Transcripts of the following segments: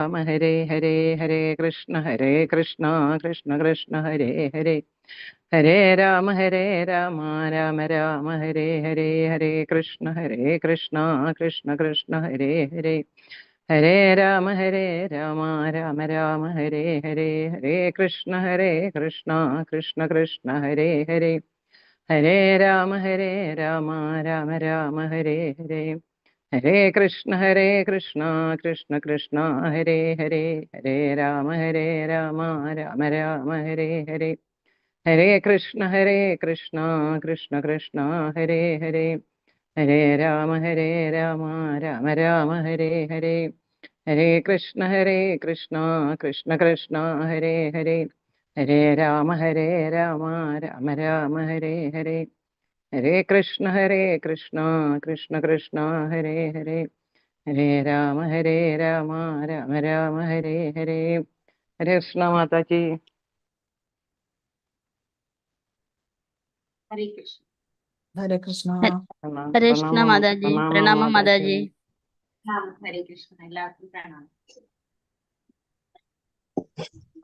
രാമ ഹരേ ഹരേ ഹരേ കൃഷ്ണ കൃഷ്ണ കൃഷ്ണ ഹരേ ഹരേ ഹരേ രാമ രാമ രാമ ഹരേ ഹരേ ഹരേ കൃഷ്ണ കൃഷ്ണ കൃഷ്ണ ഹരേ ഹരേ ഹരേ രാമ രാമ രാമ ഹരേ ഹരേ ഹരേ കൃഷ്ണ കൃഷ്ണ കൃഷ്ണ ഹരേ ഹരേ ഹരേ രാമ രാമ രാമ ഹരേ ഹരേ ഹരേ കൃഷ്ണ കൃഷ്ണ കൃഷ്ണ ഹരേ ഹരേ ഹരേ രാമ രാമ രാമ ഹരേ ഹരേ ഹരേ കൃഷ്ണ കൃഷ്ണ കൃഷ്ണ ഹരേ ഹരേ ഹരേ രാമ രാമ രാമ ഹരേ ഹരേ ഹരേ കൃഷ്ണ കൃഷ്ണ കൃഷ്ണ ഹരേ ഹരേ ഹരേ രാമ രാമ രാമ ഹരേ ഹരേ ഹരേ കൃഷ്ണ കൃഷ്ണ ഹരേ ഹരേ ഹരേ രാമ രാമ രാമ ഹരേ ഹരേ. ഹരേ കൃഷ്ണ മാതാജി. ഹരേ കൃഷ്ണ. ഹരേ കൃഷ്ണ. ഹരേ കൃഷ്ണ മാതാജി. പ്രണാമം മാതാജി. ഹരേ കൃഷ്ണ. എല്ലാവർക്കും പ്രണാമം.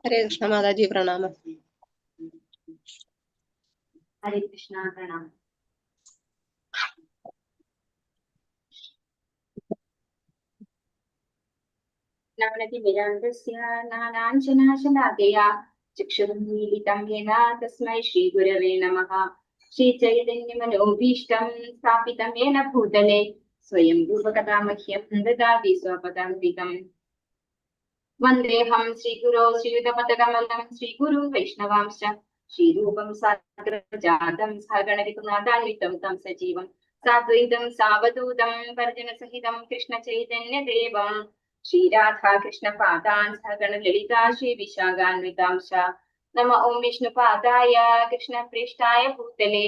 ഹരേ കൃഷ്ണ മാതാജി. പ്രണാമം. ഹരേ കൃഷ്ണ. പ്രണാമം. നാനാഞ്ചനാശനാദയാ ചക്ഷുരുന്മീലിതം യേന തസ്മൈ ശ്രീഗുരവേ നമഃ. ശ്രീചൈതന്യമനോഭീഷ്ടം സ്ഥാപിതം യേന ഭൂതലേ സ്വയം രൂപകഥാ മഹ്യം ദദാതി സ്വപദാന്തികം. വന്ദേഹം ശ്രീഗുരോ ശ്രീയുതപദകമലം ശ്രീഗുരു വൈഷ്ണവാംശ ശ്രീരൂപം സാഗ്രജാതം സഹഗണരഘുനാഥാന്വിതം തം സജീവം സാദ്വൈതം സാവധൂതം പരിജനസഹിതം കൃഷ്ണചൈതന്യദേവം ശ്രീരാധാ കൃഷ്ണപാദാൻ സഹഗണ ലളിതാ ശ്രീവിശാഖാന്വിതാംശ. നമ ഓം വിഷ്ണുപാദായ കൃഷ്ണപ്രേഷ്ഠായ ഭൂതലേ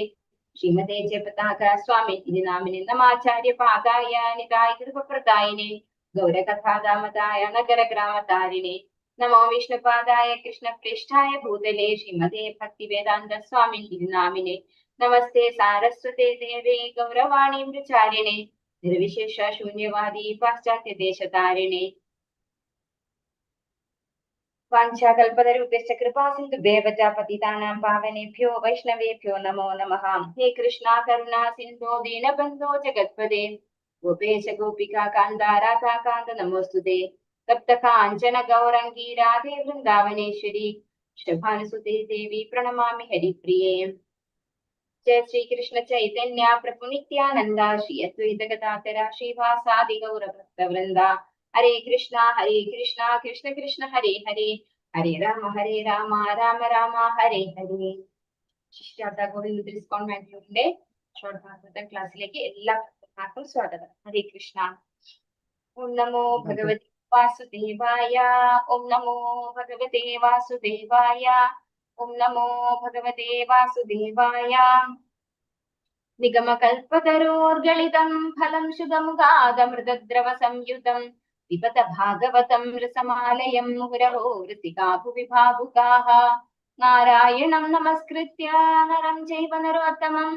ശ്രീമതേ ജയപതാക സ്വാമി ഇതി നാമിനെ നമാചാര്യപാദായ നിതായ കൃപപ്രദായിനെ ഗൗരകഥാദാമതായ നഗരഗ്രാമതാരിണേ. നമോ വിഷ്ണുപാദായ കൃഷ്ണപ്രേഷ്ഠായ ഭൂതലേ ശ്രീമതേ ഭക്തിവേദാന്ത സ്വാമി ഇതി നാമിനെ നമസ്തേ സാരസ്വതേ ദേവേ ഗൗരവാണി പ്രചാരിണേ നിർവിശേഷ ശൂന്യവാദി പാശ്ചാത്യ ദേശതാരിണേ. വാഞ്ചാകൽപതരുഭ്യശ്ച കൃപാസിന്ധുഭ്യഃ പതിതാനാം പാവനേഭ്യോ വൈഷ്ണവേഭ്യോ നമോ നമഃ. ഹേ കൃഷ്ണ കരുണാ സിന്ധോ ദീനബന്ധോ ജഗത്പദേ ഗോപേശ ഗോപികാ കാന്ത രാധാ കാന്ത നമോസ്തുതേ. തപ്ത കാഞ്ചന ഗൗരംഗീ രാധേ വൃന്ദാവനേശ്വരി ശഭാനുസുതേ ദേവി പ്രണമാമി ഹരിപ്രിയേ. ജയ ശ്രീകൃഷ്ണ ചൈതന്യ പ്രഭു നിത്യാനന്ദ ശ്രീ അദ്വൈത ഗദാധര ശ്രീവാസാദി ഗൗരഭക്തവൃന്ദ. ഹരേ കൃഷ്ണ കൃഷ്ണ കൃഷ്ണ ഹരേ ഹരേ ഹരേ രാമ രാമ രാമ ഹരേ ഹരേ. ശിഷ്യാർത്ഥ ഗോവിന്ദ കോൺവെന്റിന്റെ ഷോർട്ട് ഭാഗവത ക്ലാസ്സിലേക്ക് എല്ലാ ഭക്തന്മാർക്കും സ്വാഗതം. ഹരേ കൃഷ്ണ. ഓം നമോ ഭഗവതി വാസുദേവായ. ഓം നമോ ഭഗവതേ വാസുദേവായ. ഓം നമോ ഭഗവതേ വാസുദേവായ. നിഗമകൽപതരോർഗളിതം ഫലം ശുഗമുഖാദമൃതദ്രവ സംയുതം പിബത ഭാഗവതം രസമാലയം മുഹുരഹോ രസികാ ഭുവി ഭാവുകാഃ. നാരായണം നമസ്കൃത്യ നരം ചൈവ നരോത്തമം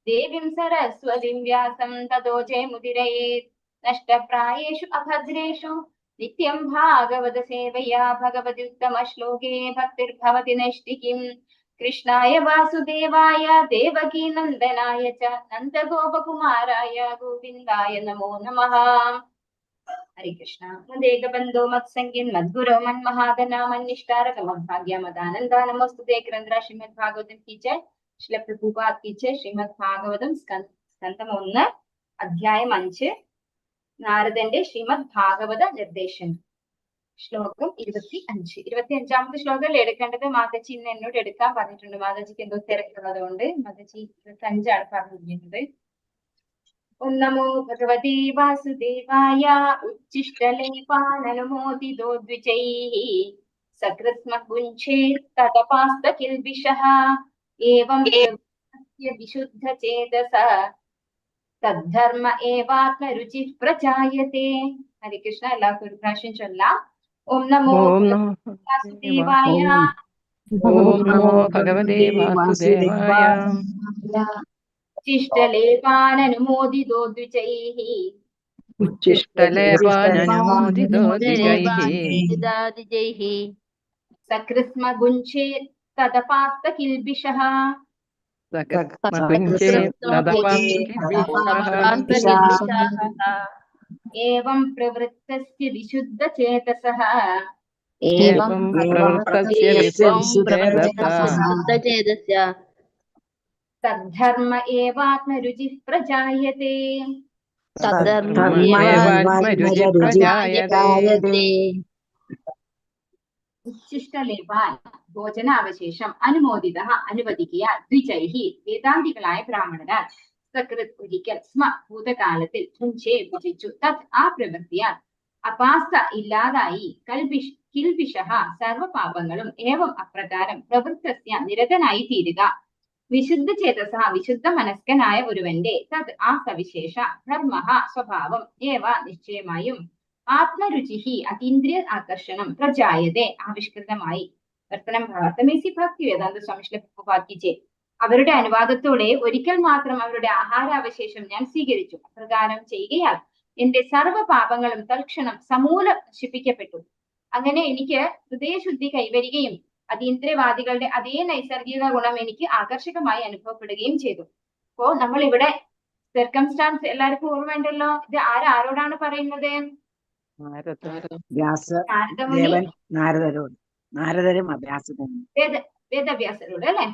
ദേവീം സരസ്വതീം വ്യാസം തതോ ജയമുദിരയേത്. നഷ്ടപ്രായേഷു അഭദ്രേഷു നിത്യം ഭാഗവത സേവയാ ഭഗവതി ഉത്തമ ശ്ലോകേ ഭക്തിർഭവതി നൈഷ്ഠികീം. കൃഷ്ണായ വാസുദേവായ ദേവകീ നന്ദനായ ച നന്ദഗോപകുമാരായ ഗോവിന്ദായ നമോ നമഃ. ഹരേ കൃഷ്ണ. മദേകബന്ധോ മത്സംഗീൻ മദ്ഗുരോ മന്മഹാദനാ മന്നിഷ്ടാരക മദ്ഭാഗ്യ മദാനന്ദ നമോസ്തുതേ. ഗ്രന്ഥ ശ്രീമദ് ഭാഗവതം की जय. ശ്രീല പ്രഭുപാദ് की जय. ശ്രീമദ് ഭാഗവതം സ്കന്ധം 1 അധ്യായം 5 നാരദന്റെ ശ്രീമദ് ഭാഗവത നിർദ്ദേശം. ശ്ലോകം 25. 25ാമത്തെ ശ്ലോകം എടുക്കേണ്ടത് മാതാജി ഇന്ന് എന്നോട് എടുക്കാൻ പറഞ്ഞിട്ടുണ്ട്. മാതാജിക്ക് എന്തോ തിരക്കുള്ളത് കൊണ്ട് മാതാജി 25ആണ് പറഞ്ഞിരിക്കുന്നത്. ഓം നമോ ഭഗവതേ വാസുദേവായ. ഉച്ഛിഷ്ടലേപാനനുമോദിതോ ദ്വിജൈഃ സകൃത്സ്മ പുഞ്ചേത് തദപാസ്തകിൽബിഷഃ ഏവം വിശുദ്ധചേതസ തദ്ധർമ്മ ഏവാത്മരുചി പ്രജായത്തെ. ഹരേ കൃഷ്ണ. എല്ലാവർക്കും ഒരു പ്രാവശ്യം ചൊല്ലാം. ഓം നമോ വാസുദേവായ. ഓം നമോ ഭഗവതേ വാസുദേവായ. ശിഷ്ടലേപാനനുമോദിതോ ദ്വിജൈഃ ഉച്ഛിഷ്ടലേപാനനുമോദിതോ ദ്വിജൈഃ സകൃസ്മഗുഞ്ചേ തദപാസ്ത കിൽബിഷഃ സകൃത്മകുഞ്ചേ തദപാസ്തുകിൽബിഷഃ ഏവം പ്രവൃത്തസ്യ വിശുദ്ധചേതസഃ ഏവം പ്രവൃത്തസ്യ വിശുദ്ധചേതസ്യ തദ്ധർമ്മ ഏവാത്മരുചിഃ പ്രജായത്തെ. ധർമ്മേവാത്മരുചി പ്രജായതേ. ഉച്ഛിഷ്ടലേപാൻ ഭോജനാവശേഷം അനുമോദിത അനുവദിക്കുക ദ്വിജൈഹി വേദാന്തികളായ ബ്രാഹ്മണരാൽ സകൃത് ഒരിക്കൽ സ്മ ഭൂതകാലത്തിൽ മുഞ്ചേ ഭുജിച്ചു തത് ആ പ്രവൃത്തിയാൽ അപാസ്ത ഇല്ലാതായി കിൽബിഷഃ സർവപാപങ്ങളും ഏവം അപ്രകാരം പ്രവൃത്തസ്യ നിരതനായി തീരുക വിശുദ്ധ ചേതസ വിശുദ്ധ മനസ്കനായ ഒരുവന്റെ തത് ആ സവിശേഷ ധർമ്മ സ്വഭാവം ഏവ നിശ്ചയമായും ആത്മരുചി അതീന്ദ്രിയ ആകർഷണം പ്രജായതേ ആവിഷ്കൃതമായി. വർത്തനം ഭാരതമേസി ഭക്തി വേദാന്ത സ്വാമിഷ്ഠ അവരുടെ അനുവാദത്തോടെ ഒരിക്കൽ മാത്രം അവരുടെ ആഹാരാവശേഷം ഞാൻ സ്വീകരിച്ചു. അപ്രകാരം ചെയ്യുകയാൽ എന്റെ സർവ്വ പാപങ്ങളും തൽക്ഷണം സമൂലം നശിപ്പിക്കപ്പെട്ടു. അങ്ങനെ എനിക്ക് ഹൃദയശുദ്ധി കൈവരികയും അതീന്ദ്രിയവാദികളുടെ അതേ നൈസർഗിക ഗുണം എനിക്ക് ആകർഷകമായി അനുഭവപ്പെടുകയും ചെയ്തു. അപ്പോ നമ്മൾ ഇവിടെ സർക്കംസ്റ്റാൻസ് എല്ലാവർക്കും ഓർമ്മയുണ്ടല്ലോ. ഇത് ആരോടാണ് പറയുന്നത്? വേദവ്യാസരോട് അല്ലെ?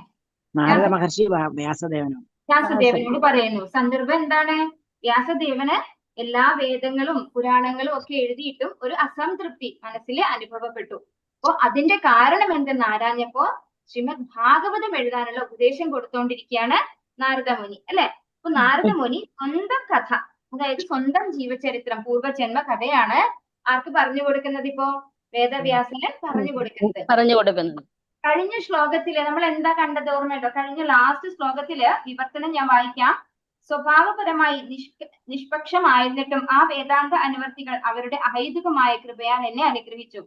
നാരദ മഹർഷി വ്യാസദേവനോട് പറയുന്നു. സന്ദർഭം എന്താണ്? വ്യാസദേവന് എല്ലാ വേദങ്ങളും പുരാണങ്ങളും ഒക്കെ എഴുതിയിട്ടും ഒരു അസംതൃപ്തി മനസ്സിൽ അനുഭവപ്പെട്ടു. അപ്പോ അതിന്റെ കാരണം എന്തെന്ന് ആരാഞ്ഞപ്പോ ശ്രീമദ് ഭാഗവതം എഴുതാനുള്ള ഉപദേശം കൊടുത്തോണ്ടിരിക്കുകയാണ് നാരദമുനി അല്ലെ? അപ്പൊ നാരദമുനി സ്വന്തം കഥ, അതായത് സ്വന്തം ജീവചരിത്രം, പൂർവ്വജന്മ കഥയാണ് ആർക്ക് പറഞ്ഞു കൊടുക്കുന്നത്? ഇപ്പോ വേദവ്യാസന് പറഞ്ഞു കൊടുക്കുന്നത്. കഴിഞ്ഞ ശ്ലോകത്തില് നമ്മൾ എന്താ കണ്ടത് ഓർമ്മയുണ്ടോ? കഴിഞ്ഞ ലാസ്റ്റ് ശ്ലോകത്തില് വിവർത്തനം ഞാൻ വായിക്കാം. സ്വഭാവപരമായി നിഷ്പക്ഷമായിരുന്നിട്ടും ആ വേദാന്ത അനുവർത്തികൾ അവരുടെ അഹൈതുകമായ കൃപയാൽ എന്നെ അനുഗ്രഹിച്ചു.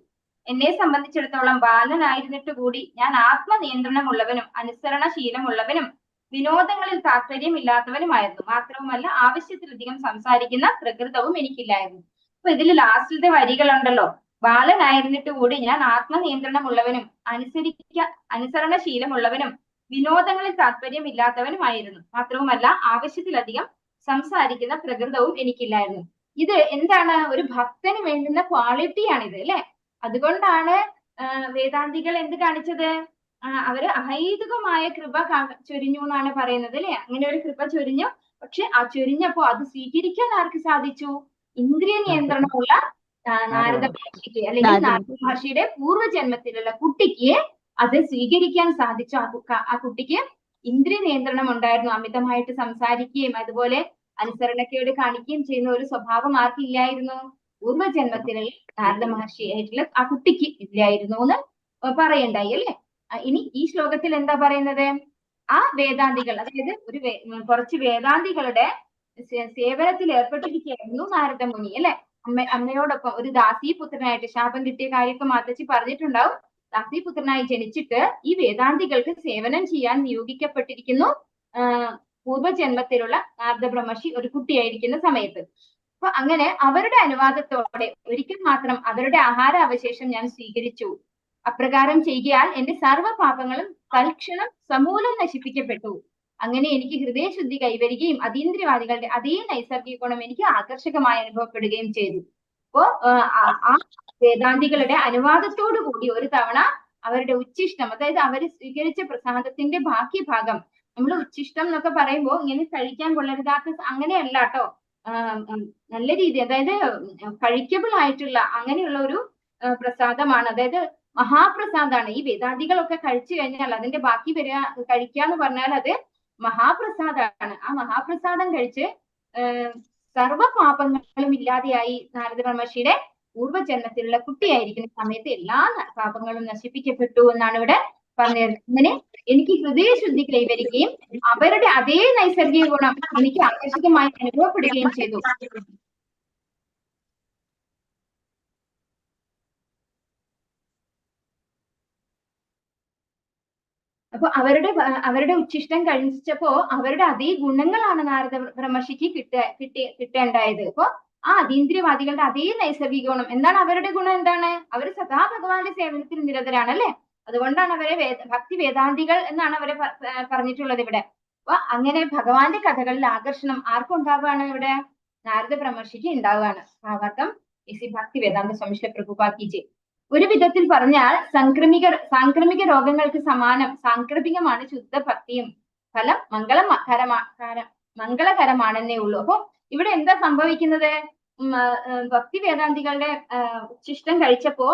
എന്നെ സംബന്ധിച്ചിടത്തോളം ബാലനായിരുന്നിട്ട് കൂടി ഞാൻ ആത്മനിയന്ത്രണമുള്ളവനും അനുസരണശീലമുള്ളവനും വിനോദങ്ങളിൽ താല്പര്യമില്ലാത്തവനുമായിരുന്നു. മാത്രവുമല്ല ആവശ്യത്തിലധികം സംസാരിക്കുന്ന പ്രകൃതവും എനിക്കില്ലായിരുന്നു. അപ്പൊ ഇതിൽ ലാസ്റ്റിലത്തെ വരികളുണ്ടല്ലോ, ബാലനായിരുന്നിട്ട് കൂടി ഞാൻ ആത്മനിയന്ത്രണമുള്ളവനും അനുസരണശീലമുള്ളവനും വിനോദങ്ങളിൽ താല്പര്യമില്ലാത്തവനുമായിരുന്നു. മാത്രവുമല്ല ആവശ്യത്തിലധികം സംസാരിക്കുന്ന പ്രകൃതവും എനിക്കില്ലായിരുന്നു. ഇത് എന്താണ്? ഒരു ഭക്തന് വേണ്ടുന്ന ക്വാളിറ്റിയാണിത് അല്ലെ? അതുകൊണ്ടാണ് വേദാന്തികൾ എന്ത് കാണിച്ചത്? അവര് അഹൈതുകമായ കൃപ ചൊരിഞ്ഞു എന്നാണ് പറയുന്നത് അല്ലെ? അങ്ങനെ ഒരു കൃപ ചൊരിഞ്ഞു. പക്ഷെ ആ ചൊരിഞ്ഞപ്പോ അത് സ്വീകരിക്കാൻ ആർക്ക് സാധിച്ചു? ഇന്ദ്രിയ നിയന്ത്രണമുള്ള നാരദ മഹർഷിക്ക്, അല്ലെങ്കിൽ നാരദ മഹർഷിയുടെ പൂർവ്വജന്മത്തിലുള്ള കുട്ടിക്ക് അത് സ്വീകരിക്കാൻ സാധിച്ചു. ആ കുട്ടിക്ക് ഇന്ദ്രിയ നിയന്ത്രണം ഉണ്ടായിരുന്നു. അമിതമായിട്ട് സംസാരിക്കുകയും അതുപോലെ അനുസരണക്കേട് കാണിക്കുകയും ചെയ്യുന്ന ഒരു സ്വഭാവം ആർക്കില്ലായിരുന്നു? പൂർവ്വജന്മത്തിലുള്ള നാരദ മഹർഷി ആയിട്ടുള്ള ആ കുട്ടിക്ക് ഇല്ലായിരുന്നു എന്ന് പറയണ്ടായി അല്ലെ? ഇനി ഈ ശ്ലോകത്തിൽ എന്താ പറയുന്നത്? ആ വേദാന്തികൾ, അതായത് കുറച്ച് വേദാന്തികളുടെ സേവനത്തിൽ ഏർപ്പെട്ടിരിക്കുകയായിരുന്നു നാരദമുനി അല്ലെ? അമ്മയോടൊപ്പം ഒരു ദാസീപുത്രനായിട്ട്, ശാപം കിട്ടിയ കാര്യമൊക്കെ മാതച്ചി പറഞ്ഞിട്ടുണ്ടാവും. ദാസീപുത്രനായി ജനിച്ചിട്ട് ഈ വേദാന്തികൾക്ക് സേവനം ചെയ്യാൻ നിയോഗിക്കപ്പെട്ടിരിക്കുന്നു പൂർവ്വജന്മത്തിലുള്ള നാരദ ബ്രഹ്മർഷി ഒരു കുട്ടിയായിരിക്കുന്ന സമയത്ത്. അപ്പൊ അങ്ങനെ അവരുടെ അനുവാദത്തോടെ ഒരിക്കൽ മാത്രം അവരുടെ ആഹാരാവശേഷം ഞാൻ സ്വീകരിച്ചു. അപ്രകാരം ചെയ്യുകയാൽ എന്റെ സർവ്വ പാപങ്ങളും തൽക്ഷണം സമൂലം നശിപ്പിക്കപ്പെട്ടു. അങ്ങനെ എനിക്ക് ഹൃദയശുദ്ധി കൈവരികയും അതീന്ദ്രിയവാദികളുടെ അതേ നൈസർഗിക ഗുണം എനിക്ക് ആകർഷകമായി അനുഭവപ്പെടുകയും ചെയ്തു. അപ്പോ ആ വേദാന്തികളുടെ അനുവാദത്തോടു കൂടി ഒരു തവണ അവരുടെ ഉച്ഛിഷ്ടം, അതായത് അവര് സ്വീകരിച്ച പ്രസാദത്തിന്റെ ബാക്കി ഭാഗം, നമ്മൾ ഉച്ഛിഷ്ടം എന്നൊക്കെ പറയുമ്പോൾ ഇങ്ങനെ കഴിക്കാൻ കൊള്ളരുതാത്ത അങ്ങനെയല്ല കേട്ടോ, നല്ല രീതി, അതായത് കഴിക്കബിൾ ആയിട്ടുള്ള അങ്ങനെയുള്ള ഒരു പ്രസാദമാണ്. അതായത് മഹാപ്രസാദാണ്. ഈ വേദാന്തികളൊക്കെ കഴിച്ചു കഴിഞ്ഞാൽ അതിന്റെ ബാക്കി കഴിക്കാന്ന് പറഞ്ഞാൽ അത് മഹാപ്രസാദാണ്. ആ മഹാപ്രസാദം കഴിച്ച് സർവ പാപങ്ങളും ഇല്ലാതെയായി നാരദ ബ്രഹ്മർഷിയുടെ പൂർവ്വജന്മത്തിലുള്ള കുട്ടിയായിരിക്കുന്ന സമയത്ത് എല്ലാ പാപങ്ങളും നശിപ്പിക്കപ്പെട്ടു എന്നാണ് ഇവിടെ പറഞ്ഞത്. അങ്ങനെ എനിക്ക് ഹൃദയശുദ്ധി കൈവരികയും അവരുടെ അതേ നൈസർഗിക ഗുണം എനിക്ക് ആകർഷകമായി അനുഭവപ്പെടുകയും ചെയ്തു. അപ്പൊ അവരുടെ ഉച്ഛിഷ്ടം കഴിച്ചപ്പോ അവരുടെ അതേ ഗുണങ്ങളാണ് നാരദ ബ്രഹ്മർഷിക്ക് കിട്ടേണ്ടായത്. അപ്പൊ ആ അതീന്ദ്രിയവാദികളുടെ അതേ നൈസർഗിക ഗുണം എന്താണ്? അവരുടെ ഗുണം എന്താണ്? അവർ സദാ ഭഗവാന്റെ സേവനത്തിൽ നിരതരാണ് അല്ലെ. അതുകൊണ്ടാണ് അവരെ ഭക്തി വേദാന്തികൾ എന്നാണ് അവരെ പറഞ്ഞിട്ടുള്ളത് ഇവിടെ. അപ്പൊ അങ്ങനെ ഭഗവാന്റെ കഥകളിൽ ആകർഷണം ആർക്കുണ്ടാവുകയാണ്? ഇവിടെ നാരദ ബ്രഹ്മർഷിക്ക് ഉണ്ടാവുകയാണ്. ഭാവാർത്ഥം ഇസി ഭക്തി വേദാന്ത സ്വാമി പ്രഭുപാദ്. ഒരു വിധത്തിൽ പറഞ്ഞാൽ സാംക്രമിക രോഗങ്ങൾക്ക് സമാനം സാംക്രമികമാണ് ശുദ്ധ ഭക്തിയും. ഫലം മംഗളകരമാണെന്നേ ഉള്ളൂ. അപ്പൊ ഇവിടെ എന്താ സംഭവിക്കുന്നത്? ഭക്തി വേദാന്തികളുടെ ഉച്ഛിഷ്ടം കഴിച്ചപ്പോ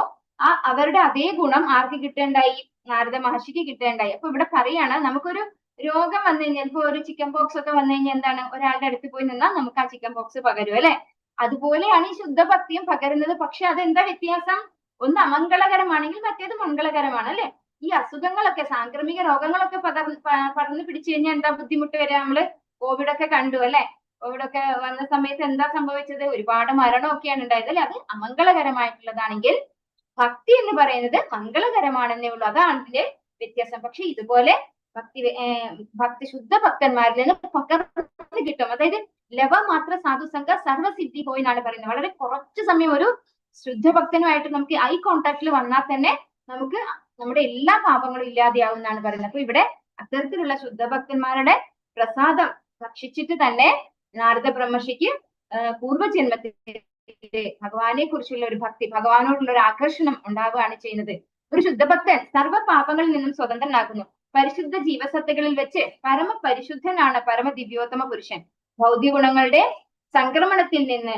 അവരുടെ അതേ ഗുണം ആർക്ക് കിട്ടേണ്ടായി? നാരദ മഹർഷിക്ക് കിട്ടേണ്ടായി. അപ്പൊ ഇവിടെ പറയാണ്, നമുക്കൊരു രോഗം വന്നു കഴിഞ്ഞാൽ, ഇപ്പൊ ഒരു ചിക്കൻ പോക്സ് ഒക്കെ വന്നു കഴിഞ്ഞാൽ എന്താണ്? ഒരാളുടെ അടുത്ത് പോയി നിന്നാൽ നമുക്ക് ആ ചിക്കൻ പോക്സ് പകരും അല്ലെ. അതുപോലെയാണ് ഈ ശുദ്ധഭക്തിയും പകരുന്നത്. പക്ഷെ അതെന്താ വ്യത്യാസം? ഒന്ന് അമംഗളകരമാണെങ്കിൽ മറ്റേത് മംഗളകരമാണ് അല്ലെ. ഈ അസുഖങ്ങളൊക്കെ, സാംക്രമിക രോഗങ്ങളൊക്കെ പടർന്നു പിടിച്ചു കഴിഞ്ഞാൽ എന്താ ബുദ്ധിമുട്ട് വരിക? നമ്മള് കോവിഡ് ഒക്കെ കണ്ടു അല്ലെ. കോവിഡ് ഒക്കെ വന്ന സമയത്ത് എന്താ സംഭവിച്ചത്? ഒരുപാട് മരണമൊക്കെയാണ് ഉണ്ടായത് അല്ലെ. അത് അമംഗളകരമായിട്ടുള്ളതാണെങ്കിൽ ഭക്തി എന്ന് പറയുന്നത് മംഗളകരമാണെന്നേ ഉള്ളൂ. അതാണ് ഇതിന്റെ വ്യത്യാസം. പക്ഷെ ഇതുപോലെ ഭക്തി ശുദ്ധ ഭക്തന്മാരിൽ നിന്ന് പകർന്ന് കിട്ടും. അതായത് ലവമാത്ര സാധുസംഘ സർവസിദ്ധി പോയി എന്നാണ് പറയുന്നത്. വളരെ കുറച്ചു സമയം ഒരു ശുദ്ധഭക്തനുമായിട്ട് നമുക്ക് ഐ കോണ്ടാക്റ്റിൽ വന്നാൽ തന്നെ നമുക്ക് നമ്മുടെ എല്ലാ പാപങ്ങളും ഇല്ലാതെയാവും എന്നാണ് പറയുന്നത്. അപ്പൊ ഇവിടെ അത്തരത്തിലുള്ള ശുദ്ധഭക്തന്മാരുടെ പ്രസാദം ഭക്ഷിച്ചിട്ട് തന്നെ നാരദ ബ്രഹ്മർഷിക്ക് പൂർവ്വജന്മത്തിൽ ഭഗവാനെ കുറിച്ചുള്ള ഒരു ഭക്തി, ഭഗവാനോടുള്ള ഒരു ആകർഷണം ഉണ്ടാവുകയാണ് ചെയ്യുന്നത്. ഒരു ശുദ്ധഭക്തൻ സർവ്വ പാപങ്ങളിൽ നിന്നും സ്വതന്ത്രനാകുന്നു. പരിശുദ്ധ ജീവസത്തകളിൽ വെച്ച് പരമപരിശുദ്ധനാണ് പരമ ദിവ്യോത്തമ പുരുഷൻ. ഭൗതിക ഗുണങ്ങളുടെ സംക്രമണത്തിൽ നിന്ന്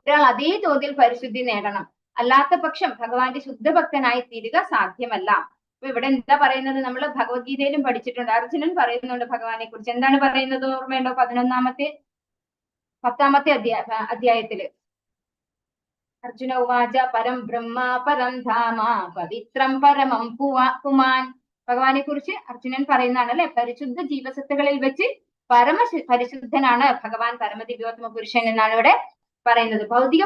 ഒരാൾ അതേ തോതിൽ പരിശുദ്ധി നേടണം. അല്ലാത്ത പക്ഷം ഭഗവാന്റെ ശുദ്ധഭക്തനായി തീരുക സാധ്യമല്ല. അപ്പൊ ഇവിടെ എന്താ പറയുന്നത്? നമ്മൾ ഭഗവത്ഗീതയിലും പഠിച്ചിട്ടുണ്ട്. അർജുനൻ പറയുന്നുണ്ട് ഭഗവാനെ കുറിച്ച്. എന്താണ് പറയുന്നത്? ഓർമ്മയുണ്ടോ? 10ാമത്തെ അധ്യായത്തില് അർജുന ഉവാച പരം ബ്രഹ്മ പരം ധാമ പവിത്രം പരമം പുമാൻ. ഭഗവാനെ കുറിച്ച് അർജുനൻ പറയുന്നതാണ് അല്ലെ. പരിശുദ്ധ ജീവസത്തുകളിൽ വെച്ച് പരിശുദ്ധനാണ് ഭഗവാൻ, പരമദിവ്യോത്തമ പുരുഷൻ എന്നാണ് ഇവിടെ പറയുന്നത്. ഭൗതിക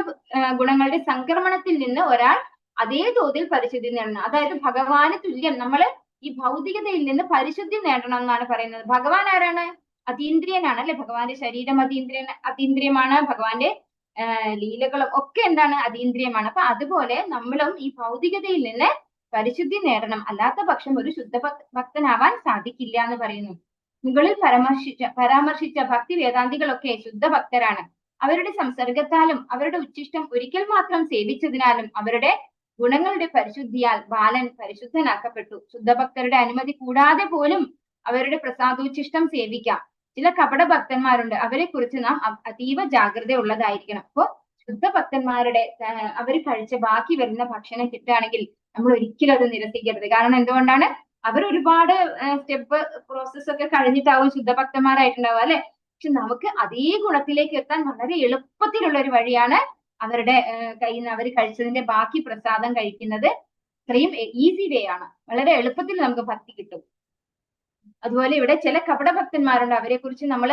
ഗുണങ്ങളുടെ സംക്രമണത്തിൽ നിന്ന് ഒരാൾ അതേ തോതിൽ പരിശുദ്ധി നേടണം. അതായത് ഭഗവാന് തുല്യം നമ്മള് ഈ ഭൗതികതയിൽ നിന്ന് പരിശുദ്ധി നേടണം എന്നാണ് പറയുന്നത്. ഭഗവാൻ ആരാണ്? അതീന്ദ്രിയനാണ് അല്ലെ. ഭഗവാന്റെ ശരീരം അതീന്ദ്രിയമാണ്. ഭഗവാന്റെ ലീലകളും ഒക്കെ എന്താണ്? അതീന്ദ്രിയമാണ്. അപ്പൊ അതുപോലെ നമ്മളും ഈ ഭൗതികതയിൽ നിന്ന് പരിശുദ്ധി നേടണം. അല്ലാത്ത പക്ഷം ഒരു ശുദ്ധ ഭക്തനാവാൻ സാധിക്കില്ല എന്ന് പറയുന്നു. മുകളിൽ പരാമർശിച്ച ഭക്തി വേദാന്തികളൊക്കെ ശുദ്ധഭക്തരാണ്. അവരുടെ സംസർഗത്താലും അവരുടെ ഉച്ഛിഷ്ടം ഒരിക്കൽ മാത്രം സേവിച്ചതിനാലും അവരുടെ ഗുണങ്ങളുടെ പരിശുദ്ധിയാൽ ബാലൻ പരിശുദ്ധനാക്കപ്പെട്ടു. ശുദ്ധഭക്തരുടെ അനുമതി കൂടാതെ പോലും അവരുടെ പ്രസാദോച്ഛിഷ്ടം സേവിക്കാം. ചില കപട ഭക്തന്മാരുണ്ട്, അവരെ കുറിച്ച് നാം അതീവ ജാഗ്രത ഉള്ളതായിരിക്കണം. അപ്പോ ശുദ്ധഭക്തന്മാരുടെ അവർ കഴിച്ച ബാക്കി വരുന്ന ഭക്ഷണം കിട്ടുകയാണെങ്കിൽ നമ്മൾ ഒരിക്കലും അത് നിരസിക്കരുത്. കാരണം എന്തുകൊണ്ടാണ്? അവർ ഒരുപാട് സ്റ്റെപ്പ് പ്രോസസ് ഒക്കെ കഴിഞ്ഞിട്ടാവും ശുദ്ധഭക്തന്മാരായിട്ടുണ്ടാവുക അല്ലെ. പക്ഷെ നമുക്ക് അതേ ഗുണത്തിലേക്ക് എത്താൻ വളരെ എളുപ്പത്തിലുള്ള ഒരു വഴിയാണ് അവരുടെ കയ്യിൽ നിന്ന് അവർ കഴിച്ചതിന്റെ ബാക്കി പ്രസാദം കഴിക്കുന്നത്. ഇത്രയും ഈസി വേ ആണ്. വളരെ എളുപ്പത്തിൽ നമുക്ക് ഭക്തി കിട്ടും. അതുപോലെ ഇവിടെ ചില കപട ഭക്തന്മാരുണ്ട്, അവരെ കുറിച്ച് നമ്മൾ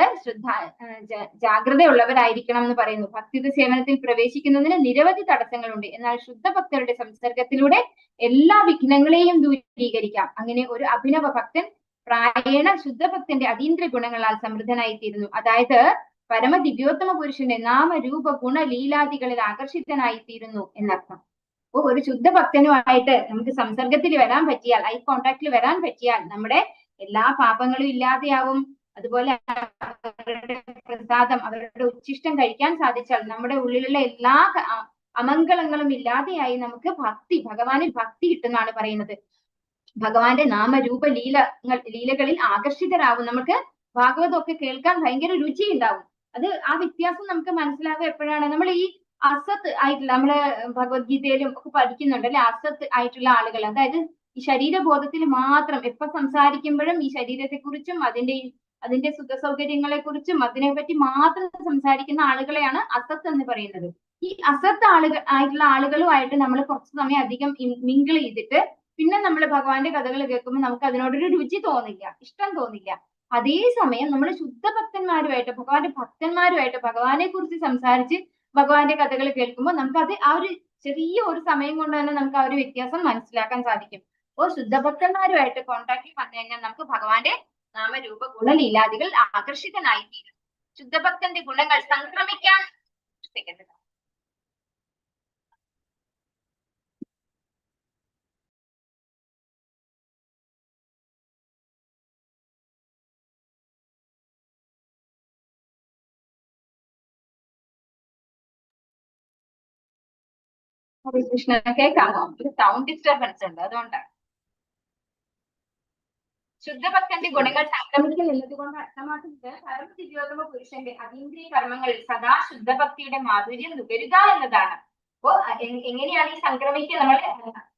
ജാഗ്രതയുള്ളവരായിരിക്കണം എന്ന് പറയുന്നു. ഭക്തിയുടെ സേവനത്തിൽ പ്രവേശിക്കുന്നതിന് നിരവധി തടസ്സങ്ങളുണ്ട്. എന്നാൽ ശുദ്ധഭക്തരുടെ സംസർഗത്തിലൂടെ എല്ലാ വിഘ്നങ്ങളെയും ദൂരീകരിക്കാം. അങ്ങനെ ഒരു അഭിനവ ഭക്തൻ പ്രായേണ ശുദ്ധഭക്തന്റെ അതീന്ദ്ര ഗുണങ്ങളാൽ സമൃദ്ധനായി തീരുന്നു. അതായത് പരമ ദിവ്യോത്തമ പുരുഷന്റെ നാമരൂപ ഗുണ ലീലാദികളിൽ ആകർഷിതനായി തീരുന്നു എന്നർത്ഥം. അപ്പൊ ഒരു ശുദ്ധഭക്തനുമായിട്ട് നമുക്ക് സംസർഗത്തിൽ വരാൻ പറ്റിയാൽ, ഐ കോണ്ടാക്റ്റിൽ വരാൻ പറ്റിയാൽ നമ്മുടെ എല്ലാ പാപങ്ങളും ഇല്ലാതെയാവും. അതുപോലെ അവരുടെ പ്രസാദം, അവരുടെ ഉച്ഛിഷ്ടം കഴിക്കാൻ സാധിച്ചാൽ നമ്മുടെ ഉള്ളിലുള്ള എല്ലാ അമംഗളങ്ങളും ഇല്ലാതെയായി നമുക്ക് ഭഗവാനിൽ ഭക്തി കിട്ടുന്നതാണ് പറയുന്നത്. ഭഗവാന്റെ നാമരൂപ ലീലകളിൽ ആകർഷിതരാകും. നമുക്ക് ഭാഗവതമൊക്കെ കേൾക്കാൻ ഭയങ്കര രുചി ഉണ്ടാവും. അത് ആ വ്യത്യാസം നമുക്ക് മനസ്സിലാവുക എപ്പോഴാണ്? നമ്മൾ ഈ അസത്ത് ആയിട്ടുള്ള, നമ്മള് ഭഗവത്ഗീതയിലും ഒക്കെ പഠിക്കുന്നുണ്ട് അല്ലെ, അസത്ത് ആയിട്ടുള്ള ആളുകൾ, അതായത് ഈ ശരീരബോധത്തിൽ മാത്രം എപ്പോ സംസാരിക്കുമ്പോഴും ഈ ശരീരത്തെക്കുറിച്ചും അതിന്റെ സുഖസൗകര്യങ്ങളെ കുറിച്ചും അതിനെപ്പറ്റി മാത്രം സംസാരിക്കുന്ന ആളുകളെയാണ് അസത്ത് എന്ന് പറയുന്നത്. ഈ അസത്ത് ആയിട്ടുള്ള ആളുകളുമായിട്ട് നമ്മൾ കുറച്ചു സമയം അധികം മിങ്കിൾ ചെയ്തിട്ട് പിന്നെ നമ്മൾ ഭഗവാന്റെ കഥകൾ കേൾക്കുമ്പോൾ നമുക്ക് അതിനോടൊരു രുചി തോന്നില്ല, ഇഷ്ടം തോന്നില്ല. അതേസമയം നമ്മൾ ശുദ്ധഭക്തന്മാരുമായിട്ട്, ഭഗവാന്റെ ഭക്തന്മാരുമായിട്ട് ഭഗവാനെ കുറിച്ച് സംസാരിച്ച് ഭഗവാന്റെ കഥകൾ കേൾക്കുമ്പോൾ നമുക്ക് ആ ഒരു ചെറിയ ഒരു സമയം കൊണ്ട് തന്നെ നമുക്ക് ആ ഒരു വ്യത്യാസം മനസ്സിലാക്കാൻ സാധിക്കും. അപ്പോൾ ശുദ്ധഭക്തന്മാരുമായിട്ട് കോണ്ടാക്റ്റിൽ വന്നു കഴിഞ്ഞാൽ നമുക്ക് ഭഗവാന്റെ നാമരൂപ ഗുണലീലാദികൾ ആകർഷിതനായി തീരും. ശുദ്ധഭക്തന്റെ ഗുണങ്ങൾ സംക്രമിക്കാൻ സെക്കൻഡ്. ഹരികൃഷ്ണ കേൾക്കാമോ? ഒരു സൗണ്ട് ഡിസ്റ്റർബൻസ് ഉണ്ട്, അതുകൊണ്ടാണ്. ശുദ്ധഭക്തന്റെ ഗുണങ്ങൾ സംക്രമിക്കൽ എന്നതുകൊണ്ട് അർത്ഥമാക്കുന്നത് പരമദിവ്യോത്തമ പുരുഷന്റെ അതീന്ദ്രിയ കർമ്മങ്ങളിൽ സദാ ശുദ്ധഭക്തിയുടെ മാധുര്യം നുകരുക എന്നതാണ്. അപ്പോ എങ്ങനെയാണ് ഈ സംക്രമിക്കുക? നമ്മൾ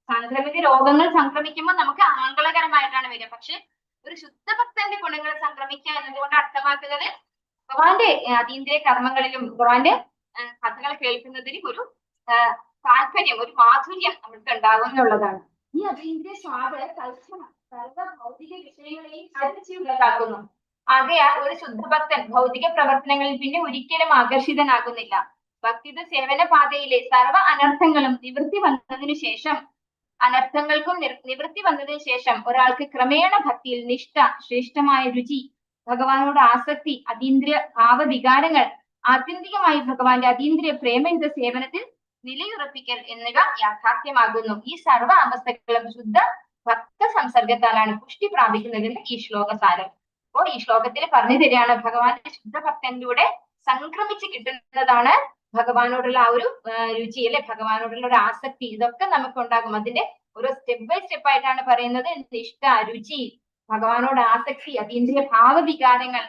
സാംക്രമിക രോഗങ്ങൾ സംക്രമിക്കുമ്പോൾ നമുക്ക് ആംഗളകരമായിട്ടാണ് വരിക. പക്ഷെ ഒരു ശുദ്ധഭക്തന്റെ ഗുണങ്ങൾ സംക്രമിക്കുക എന്നതുകൊണ്ട് അർത്ഥമാക്കുന്നത് ഭഗവാന്റെ അതീന്ദ്രിയ കർമ്മങ്ങളിലും ഭഗവാന്റെ കഥകൾ കേൾക്കുന്നതിന് ഒരു താല്പര്യം, ഒരു മാധുര്യം നമുക്ക് ഉണ്ടാകും എന്നുള്ളതാണ്. ഈ അതീന്ദ്രിയ സ്വാദ് തൽക്ഷണം സർവ ഭൗതിക വിഷയങ്ങളെയും അരിച്ചുള്ളതാക്കുന്നു. ആകയാൽ ഒരു ശുദ്ധഭക്തൻ ഭൗതിക പ്രവർത്തനങ്ങളിൽ പിന്നെ ഒരിക്കലും ആകർഷിതനാകുന്നില്ല. ഭക്തിയുടെ സേവന പാതയിലെ സർവ അനർത്ഥങ്ങളും നിവൃത്തി വന്നതിനു ശേഷം നിവൃത്തി വന്നതിന് ശേഷം ഒരാൾക്ക് ക്രമേണ ഭക്തിയിൽ നിഷ്ഠ, ശ്രേഷ്ഠമായ രുചി, ഭഗവാനോട് ആസക്തി, അതീന്ദ്രിയ ഭാവവികാരങ്ങൾ, ആത്യന്തികമായി ഭഗവാന്റെ അതീന്ദ്രിയ പ്രേമയുക്ത സേവനത്തിൽ നിലയുറപ്പിക്കൽ എന്നിവ യാഥാർത്ഥ്യമാകുന്നു. ഈ സർവ അവസ്ഥകളും ശുദ്ധ ഭക്ത സംസർഗത്താലാണ് പുഷ്ടി പ്രാപിക്കുന്നതിന് ഈ ശ്ലോകസാരം. അപ്പോൾ ഈ ശ്ലോകത്തിൽ പറഞ്ഞു തരികയാണ് ഭഗവാന്റെ ശുദ്ധഭക്തനിലൂടെ സംക്രമിച്ച് കിട്ടുന്നതാണ് ഭഗവാനോടുള്ള ആ ഒരു രുചി, അല്ലെ, ഭഗവാനോടുള്ള ഒരു ആസക്തി. ഇതൊക്കെ നമുക്ക് ഉണ്ടാകും. അതിന്റെ ഓരോ സ്റ്റെപ്പ് ബൈ സ്റ്റെപ്പ് ആയിട്ടാണ് പറയുന്നത്. നിഷ്ഠ, രുചി, ഭഗവാനോട് ആസക്തി, അതീന്ദ്രിയ ഭാവവികാരങ്ങൾ,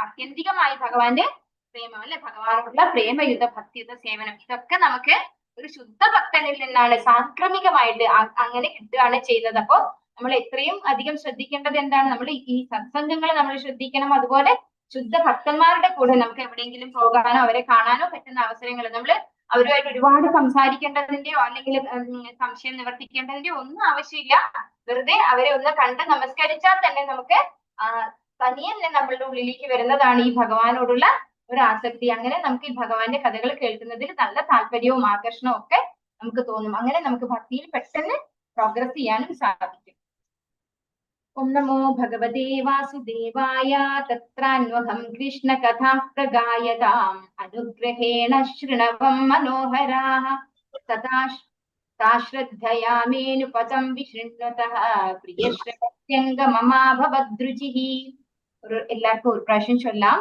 ആത്യന്തികമായി ഭഗവാന്റെ പ്രേമം, അല്ലെ, ഭഗവാനോടുള്ള പ്രേമയുദ്ധ ഭക്തിയുദ്ധ സേവനം, ഇതൊക്കെ നമുക്ക് ഒരു ശുദ്ധ ഭക്തനിൽ നിന്നാണ് സാംക്രമികമായിട്ട് അങ്ങനെ കിട്ടുകയാണ് ചെയ്യുന്നത്. അപ്പോ നമ്മൾ എത്രയും അധികം ശ്രദ്ധിക്കേണ്ടത് എന്താണ്? നമ്മൾ ഈ സത്സംഗങ്ങൾ നമ്മൾ ശ്രദ്ധിക്കണം. അതുപോലെ ശുദ്ധ ഭക്തന്മാരുടെ കൂടെ നമുക്ക് എവിടെയെങ്കിലും പോകാനോ അവരെ കാണാനോ പറ്റുന്ന അവസരങ്ങൾ നമ്മൾ അവരുമായിട്ട് ഒരുപാട് സംസാരിക്കേണ്ടതിന്റെയോ അല്ലെങ്കിൽ സംശയം നിവർത്തിക്കേണ്ടതിന്റെയോ ഒന്നും ആവശ്യമില്ല. വെറുതെ അവരെ ഒന്ന് കണ്ട് നമസ്കരിച്ചാൽ തന്നെ നമുക്ക് തനിയെ നമ്മളുടെ ഉള്ളിലേക്ക് വരുന്നതാണ് ഈ ഭഗവാനോടുള്ള ഒരു ആസക്തി. അങ്ങനെ നമുക്ക് ഈ ഭഗവാന്റെ കഥകൾ കേൾക്കുന്നതിൽ നല്ല താല്പര്യവും ആകർഷണവും ഒക്കെ നമുക്ക് തോന്നും. അങ്ങനെ നമുക്ക് ഭക്തിയിൽ പെട്ടെന്ന് പ്രോഗ്രസ് ചെയ്യാനും സാധിക്കും. ഓം നമോ ഭഗവതേ വാസുദേവായ. തത്രാന്വഹം കൃഷ്ണ കഥാ പ്രഗായതാം അനുഗ്രഹേണ ശൃണവം മനോഹരാഃ താശ്രദ്ധയാമേനുപദം വിശൃണ്വതഃ പ്രിയശ്രവസ്യംഗമമാഭവദ്രുചിഃ. എല്ലാവർക്കും ഒരു പ്രാവശ്യം ചൊല്ലാം.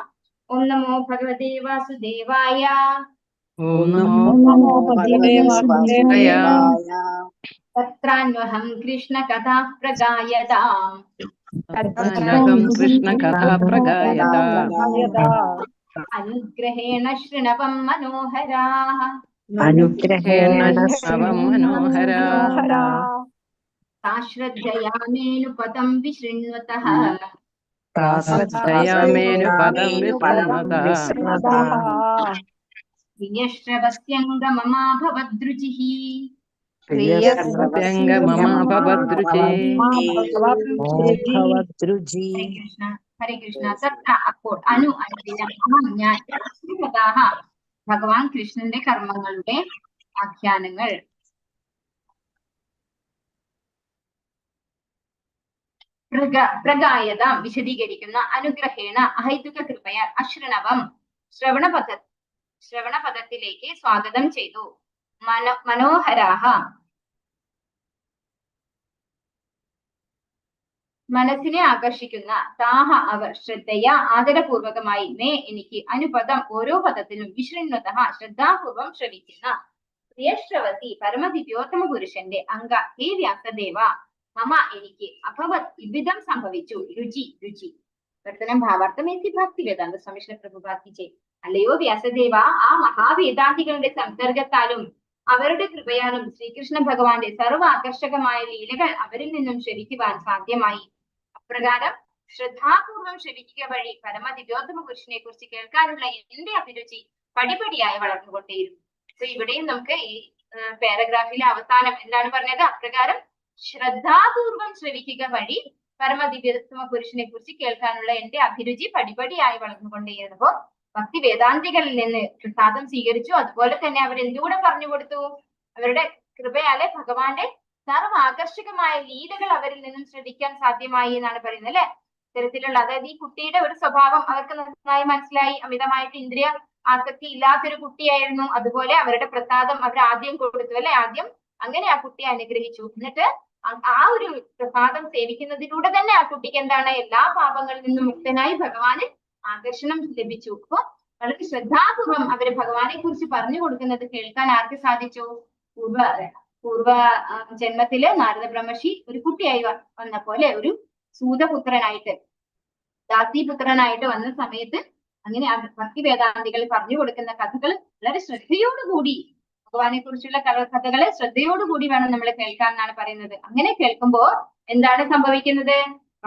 ഓം നമോ ഭഗവതേ വാസുദേവായ. ഓം നമോ ഭഗവതേ വാസുദേവായ. തത്രാന്വഹം കൃഷ്ണ കഥാ പ്രഗായതാം അനുഗ്രഹേണ ശൃണവം മനോഹരാഃ സാശ്രദ്ധയാമേനുപദം വിശൃണ്വതഃ പ്രിയശ്രവസ്യംഗമമാഭവദ്രുചിഃ. ഹരേ കൃഷ്ണ. തത്ര അപ്പോൾ ഞാൻ ഭഗവാൻ കൃഷ്ണന്റെ കർമ്മങ്ങളുടെ ആഖ്യാനങ്ങൾ. പ്രഗായത വിശദീകരിക്കുന്ന, അനുഗ്രഹേണ അഹൈതുക കൃപയാൽ, അശ്രണവം ശ്രവണപദത്തിലേക്ക് സ്വാഗതം ചെയ്തു. മനോഹരാഹ മനസ്സിനെ ആകർഷിക്കുന്ന, താഹ അവർ, ശ്രദ്ധയ ആദരപൂർവകമായി, മേ എനിക്ക്, അനുപദം ഓരോ പദത്തിലും, വിശൃണ്വതഃ ശ്രദ്ധാപൂർവം ശ്രവിക്കുന്ന, പ്രിയശ്രവസി പരമദിവ്യോത്തമ പുരുഷന്റെ അംഗ, ഹേ വ്യാസദേവ, മമ എനിക്ക്, അഭവത് ഇവിധം സംഭവിച്ചു, രുചി രുചി. വർത്തനം ഭാവാർത്ഥം എത്തി ഭക്തി വേദാന്ത സ്വാമി ശ്രീ പ്രഭുപാദ് ജി. അല്ലയോ വ്യാസദേവ, ആ മഹാവേദാന്തികളുടെ സംസർഗത്താലും അവരുടെ കൃപയാലും ശ്രീകൃഷ്ണ ഭഗവാന്റെ സർവ്വ ആകർഷകമായ ലീലകൾ അവരിൽ നിന്നും ശ്രവിക്കുവാൻ സാധ്യമായി. അപ്രകാരം ശ്രദ്ധാപൂർവം ശ്രവിക്കുക വഴി പരമദിവ്യോത്തമ പുരുഷനെ കുറിച്ച് കേൾക്കാനുള്ള എന്റെ അഭിരുചി പടിപടിയായി വളർന്നുകൊണ്ടേയിരുന്നു. അപ്പൊ ഇവിടെയും നമുക്ക് ഈ പാരഗ്രാഫിലെ അവസാനം എന്താണ് പറഞ്ഞത്? അപ്രകാരം ശ്രദ്ധാപൂർവം ശ്രവിക്കുക വഴി പരമദിവ്യോത്തമ പുരുഷനെ കുറിച്ച് കേൾക്കാനുള്ള എന്റെ അഭിരുചി പടിപടിയായി വളർന്നുകൊണ്ടേയിരുന്നപ്പോ ഭക്തി വേദാന്തികളിൽ നിന്ന് പ്രസാദം സ്വീകരിച്ചു. അതുപോലെ തന്നെ അവർ എന്തുകൂടെ പറഞ്ഞു കൊടുത്തു? അവരുടെ കൃപയാലെ ഭഗവാന്റെ സർവ്വ ആകർഷകമായ ലീലകൾ അവരിൽ നിന്നും ശ്രദ്ധിക്കാൻ സാധ്യമായി എന്നാണ് പറയുന്നത്, അല്ലെ? ഇത്തരത്തിലുള്ള, അതായത് ഈ കുട്ടിയുടെ ഒരു സ്വഭാവം അവർക്ക് നന്നായി മനസ്സിലായി. അമിതമായിട്ട് ഇന്ദ്രിയ ആസക്തി ഇല്ലാത്തൊരു കുട്ടിയായിരുന്നു. അതുപോലെ അവരുടെ പ്രസാദം അവർ ആദ്യം കൊടുത്തു അല്ലെ, ആദ്യം അങ്ങനെ ആ കുട്ടിയെ അനുഗ്രഹിച്ചു. എന്നിട്ട് ആ ഒരു പ്രസാദം സേവിക്കുന്നതിലൂടെ തന്നെ ആ കുട്ടിക്ക് എന്താണ്, എല്ലാ പാപങ്ങളിൽ നിന്നും മുക്തനായി ഭഗവാന് ആകർഷണം ലഭിച്ചു. അപ്പൊ വളരെ ശ്രദ്ധാപൂർവം അവര് ഭഗവാനെ കുറിച്ച് പറഞ്ഞു കൊടുക്കുന്നത് കേൾക്കാൻ ആർക്ക് സാധിച്ചു? പൂർവ ജന്മത്തില് നാരദ ബ്രഹ്മർഷി ഒരു കുട്ടിയായി വന്നപ്പോ അല്ലെ, ഒരു സൂതപുത്രനായിട്ട് ദാസിപുത്രനായിട്ട് വന്ന സമയത്ത് അങ്ങനെ ഭക്തി വേദാന്തികൾ പറഞ്ഞു കൊടുക്കുന്ന കഥകൾ വളരെ ശ്രദ്ധയോടുകൂടി, ഭഗവാനെ കുറിച്ചുള്ള കഥകള് ശ്രദ്ധയോടുകൂടി വേണം നമ്മൾ കേൾക്കാൻ എന്നാണ് പറയുന്നത്. അങ്ങനെ കേൾക്കുമ്പോ എന്താണ് സംഭവിക്കുന്നത്?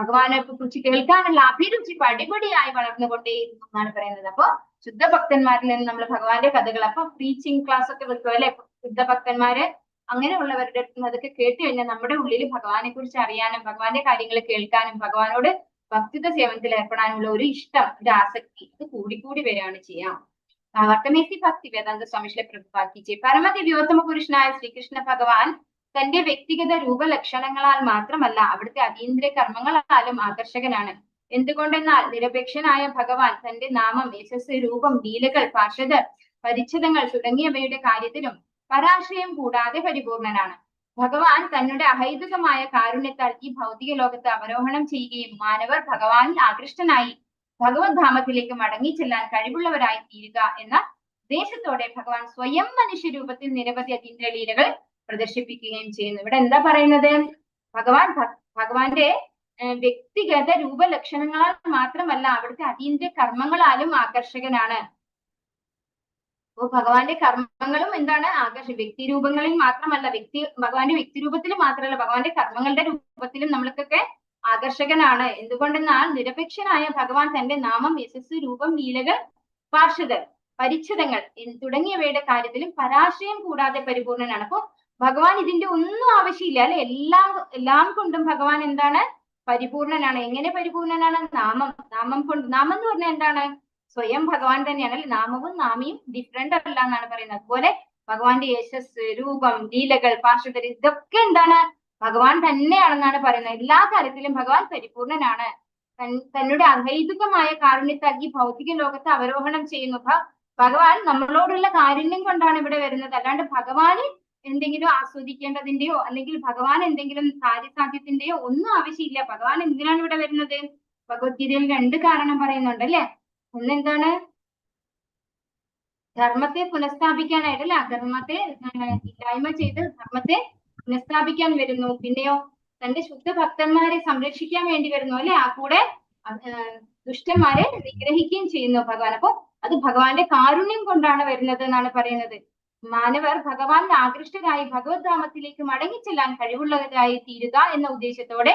ഭഗവാനെ കുറിച്ച് കേൾക്കാനുള്ള അഭിരുചി പടിപടിയായി വളർന്നുകൊണ്ടേയിരുന്നു എന്നാണ് പറയുന്നത്. അപ്പൊ ശുദ്ധഭക്തന്മാരിൽ നിന്ന് നമ്മൾ ഭഗവാന്റെ കഥകൾ, അപ്പൊ ടീച്ചിങ് ക്ലാസ് ഒക്കെ വെക്കും അല്ലെ, ശുദ്ധഭക്തന്മാര് അങ്ങനെയുള്ളവരുടെ അതൊക്കെ കേട്ട് കഴിഞ്ഞാൽ നമ്മുടെ ഉള്ളിൽ ഭഗവാനെ കുറിച്ച് അറിയാനും ഭഗവാന്റെ കാര്യങ്ങൾ കേൾക്കാനും ഭഗവാനോട് ഭക്തിത സേവനത്തിൽ ഏർപ്പെടാനുള്ള ഒരു ഇഷ്ടം, ഒരു ആസക്തി ഇത് കൂടിക്കൂടി വരികയാണ് ചെയ്യാം. ഭാവാർത്ഥമേസി ഭക്തി വേദാന്ത സ്വാമികളെ പ്രതിപാദിച്ചേ പരമദിവ്യോത്തമ പുരുഷനായ ശ്രീകൃഷ്ണ ഭഗവാൻ തന്റെ വ്യക്തിഗത രൂപലക്ഷണങ്ങളാൽ മാത്രമല്ല അവിടുത്തെ അതീന്ദ്രിയ കർമ്മങ്ങളാലും ആകർഷകനാണ്. എന്തുകൊണ്ടെന്നാൽ നിരപേക്ഷനായ ഭഗവാൻ തന്റെ നാമം, യശസ്, രൂപം, ലീലകൾ, പാർഷദർ, പരിച്ഛദങ്ങൾ തുടങ്ങിയവയുടെ കാര്യത്തിലും പരാശ്രയം കൂടാതെ പരിപൂർണനാണ്. ഭഗവാൻ തന്നുടെ അഹൈതുകമായ കാരുണ്യത്താൽ ഈ ഭൗതിക ലോകത്ത് അവരോഹണം ചെയ്യുകയും മാനവർ ഭഗവാനിൽ ആകൃഷ്ടനായി ഭഗവത് ധാമത്തിലേക്ക് മടങ്ങിച്ചെല്ലാൻ കഴിവുള്ളവരായി തീരുക എന്ന ഉദ്ദേശത്തോടെ ഭഗവാൻ സ്വയം മനുഷ്യരൂപത്തിൽ നിരവധി അതീന്ദ്രിയ ലീലകൾ പ്രദർശിപ്പിക്കുകയും ചെയ്യുന്നു. ഇവിടെ എന്താ പറയുന്നത്? ഭഗവാന്റെ വ്യക്തിഗത രൂപലക്ഷണങ്ങളാൽ മാത്രമല്ല അവിടുത്തെ അതീന്ദ്രിയ കർമ്മങ്ങളാലും ആകർഷകനാണ്. അപ്പോ ഭഗവാന്റെ കർമ്മങ്ങളും എന്താണ് വ്യക്തി രൂപങ്ങളിൽ മാത്രമല്ല, ഭഗവാന്റെ വ്യക്തി രൂപത്തിൽ മാത്രമല്ല ഭഗവാന്റെ കർമ്മങ്ങളുടെ രൂപത്തിലും നമ്മൾക്കൊക്കെ ആകർഷകനാണ്. എന്തുകൊണ്ടെന്നാൽ നിരപേക്ഷനായ ഭഗവാൻ തന്റെ നാമം, യശസ്, രൂപം, ലീലകൾ, പാർഷദർ, പരിച്ഛദങ്ങൾ തുടങ്ങിയവയുടെ കാര്യത്തിലും പരാശ്രയം കൂടാതെ പരിപൂർണനാണ്. അപ്പൊ ഭഗവാൻ ഇതിന്റെ ഒന്നും ആവശ്യമില്ല അല്ലെ, എല്ലാം കൊണ്ടും ഭഗവാൻ എന്താണ്, പരിപൂർണനാണ്. എങ്ങനെ പരിപൂർണനാണ്? നാമം കൊണ്ട്. നാമം എന്ന് പറഞ്ഞാൽ എന്താണ്? സ്വയം ഭഗവാൻ തന്നെയാണ് അല്ലെ. നാമവും നാമിയും ഡിഫറെന്റ് അല്ല എന്നാണ് പറയുന്നത്. അതുപോലെ ഭഗവാന്റെ യശസ്, രൂപം, ലീലകൾ, പാർഷദർ ഇതൊക്കെ എന്താണ്, ഭഗവാൻ തന്നെയാണെന്നാണ് പറയുന്നത്. എല്ലാ കാര്യത്തിലും ഭഗവാൻ പരിപൂർണനാണ്. തന്നുടെ അഹൈതുകമായ കാരുണ്യത്താൽ ഈ ഭൗതിക ലോകത്ത് അവരോഹണം ചെയ്യുന്നു. ഭഗവാൻ നമ്മളോടുള്ള കാരുണ്യം കൊണ്ടാണ് ഇവിടെ വരുന്നത്. അല്ലാണ്ട് ഭഗവാന് എന്തെങ്കിലും ആസ്വദിക്കേണ്ടതിന്റെയോ അല്ലെങ്കിൽ ഭഗവാൻ എന്തെങ്കിലും കാര്യസാധ്യത്തിന്റെയോ ഒന്നും ആവശ്യമില്ല. ഭഗവാൻ എന്തിനാണ് ഇവിടെ വരുന്നത്? ഭഗവത്ഗീതയിൽ 2 കാരണം പറയുന്നുണ്ട് അല്ലെ. ഒന്നെന്താണ്? ധർമ്മത്തെ പുനഃസ്ഥാപിക്കാനായിട്ടല്ലേ, അധർമ്മത്തെ ഇല്ലായ്മ ചെയ്ത് ധർമ്മത്തെ പുനഃസ്ഥാപിക്കാൻ വരുന്നു. പിന്നെയോ തന്റെ ശുദ്ധ ഭക്തന്മാരെ സംരക്ഷിക്കാൻ വേണ്ടി വരുന്നു അല്ലെ. ആ കൂടെ ദുഷ്ടന്മാരെ നിഗ്രഹിക്കുകയും ചെയ്യുന്നു ഭഗവാൻ. അപ്പൊ അത് ഭഗവാന്റെ കാരുണ്യം കൊണ്ടാണ് വരുന്നത് എന്നാണ് പറയുന്നത്. മാനവർ ഭഗവാനിൽ ആകൃഷ്ടരായി ഭഗവത് ധാമത്തിലേക്ക് മടങ്ങിച്ചെല്ലാൻ കഴിവുള്ളവരായി തീരുക എന്ന ഉദ്ദേശത്തോടെ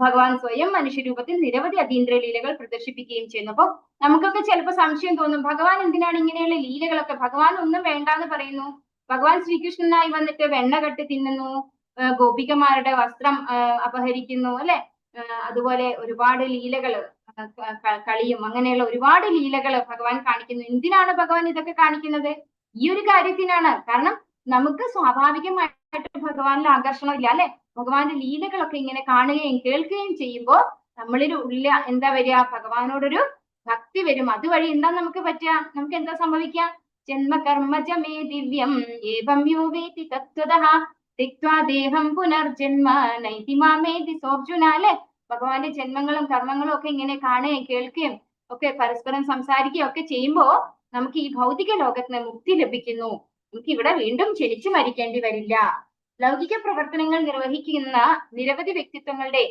ഭഗവാൻ സ്വയം മനുഷ്യരൂപത്തിൽ നിരവധി അതീന്ദ്രിയ ലീലകൾ പ്രദർശിപ്പിക്കുകയും ചെയ്യുന്നു. അപ്പൊ നമുക്കൊക്കെ ചിലപ്പോൾ സംശയം തോന്നും, ഭഗവാൻ എന്തിനാണ് ഇങ്ങനെയുള്ള ലീലകളൊക്കെ? ഭഗവാൻ ഒന്നും വേണ്ടാന്ന് പറയുന്നു. ഭഗവാൻ ശ്രീകൃഷ്ണനായി വന്നിട്ട് വെണ്ണകെട്ട് തിന്നുന്നു, ഗോപികമാരുടെ വസ്ത്രം അപഹരിക്കുന്നു അല്ലെ. അതുപോലെ ഒരുപാട് ലീലകള്, കളിയും അങ്ങനെയുള്ള ഒരുപാട് ലീലകള് ഭഗവാൻ കാണിക്കുന്നു. എന്തിനാണ് ഭഗവാൻ ഇതൊക്കെ കാണിക്കുന്നത്? ഈ ഒരു കാര്യത്തിനാണ്. കാരണം നമുക്ക് സ്വാഭാവികമായിട്ട് ഭഗവാനിൽ ആകർഷണം ഇല്ല അല്ലെ. ഭഗവാന്റെ ലീലകളൊക്കെ ഇങ്ങനെ കാണുകയും കേൾക്കുകയും ചെയ്യുമ്പോൾ നമ്മളിൽ ഉള്ള എന്താ വരിക? ഭഗവാനോടൊരു ഭക്തി വരും. അതുവഴി എന്താ നമുക്ക് പറ്റുക? നമുക്ക് എന്താ സംഭവിക്കുക? ജന്മകർമ്മജമേ ദിവ്യം ഏവം യോ വേതി തത്വതഃ തിക്ത്വാ ദേഹം പുനർജന്മ നൈതി മാമേതി സോർജുന അല്ലെ. ഭഗവാന്റെ ജന്മങ്ങളും കർമ്മങ്ങളും ഒക്കെ ഇങ്ങനെ കാണുകയും കേൾക്കുകയും ഒക്കെ പരസ്പരം സംസാരിക്കുകയും ഒക്കെ ചെയ്യുമ്പോൾ നമുക്ക് ഈ ഭൗതിക ലോകത്തിന് മുക്തി ലഭിക്കുന്നു. നമുക്ക് ഇവിടെ വീണ്ടും ജനിച്ചു മരിക്കേണ്ടി വരില്ല. ലൗകിക പ്രവർത്തനങ്ങൾ നിർവഹിക്കുന്ന നിരവധി വ്യക്തിത്വങ്ങളുടെ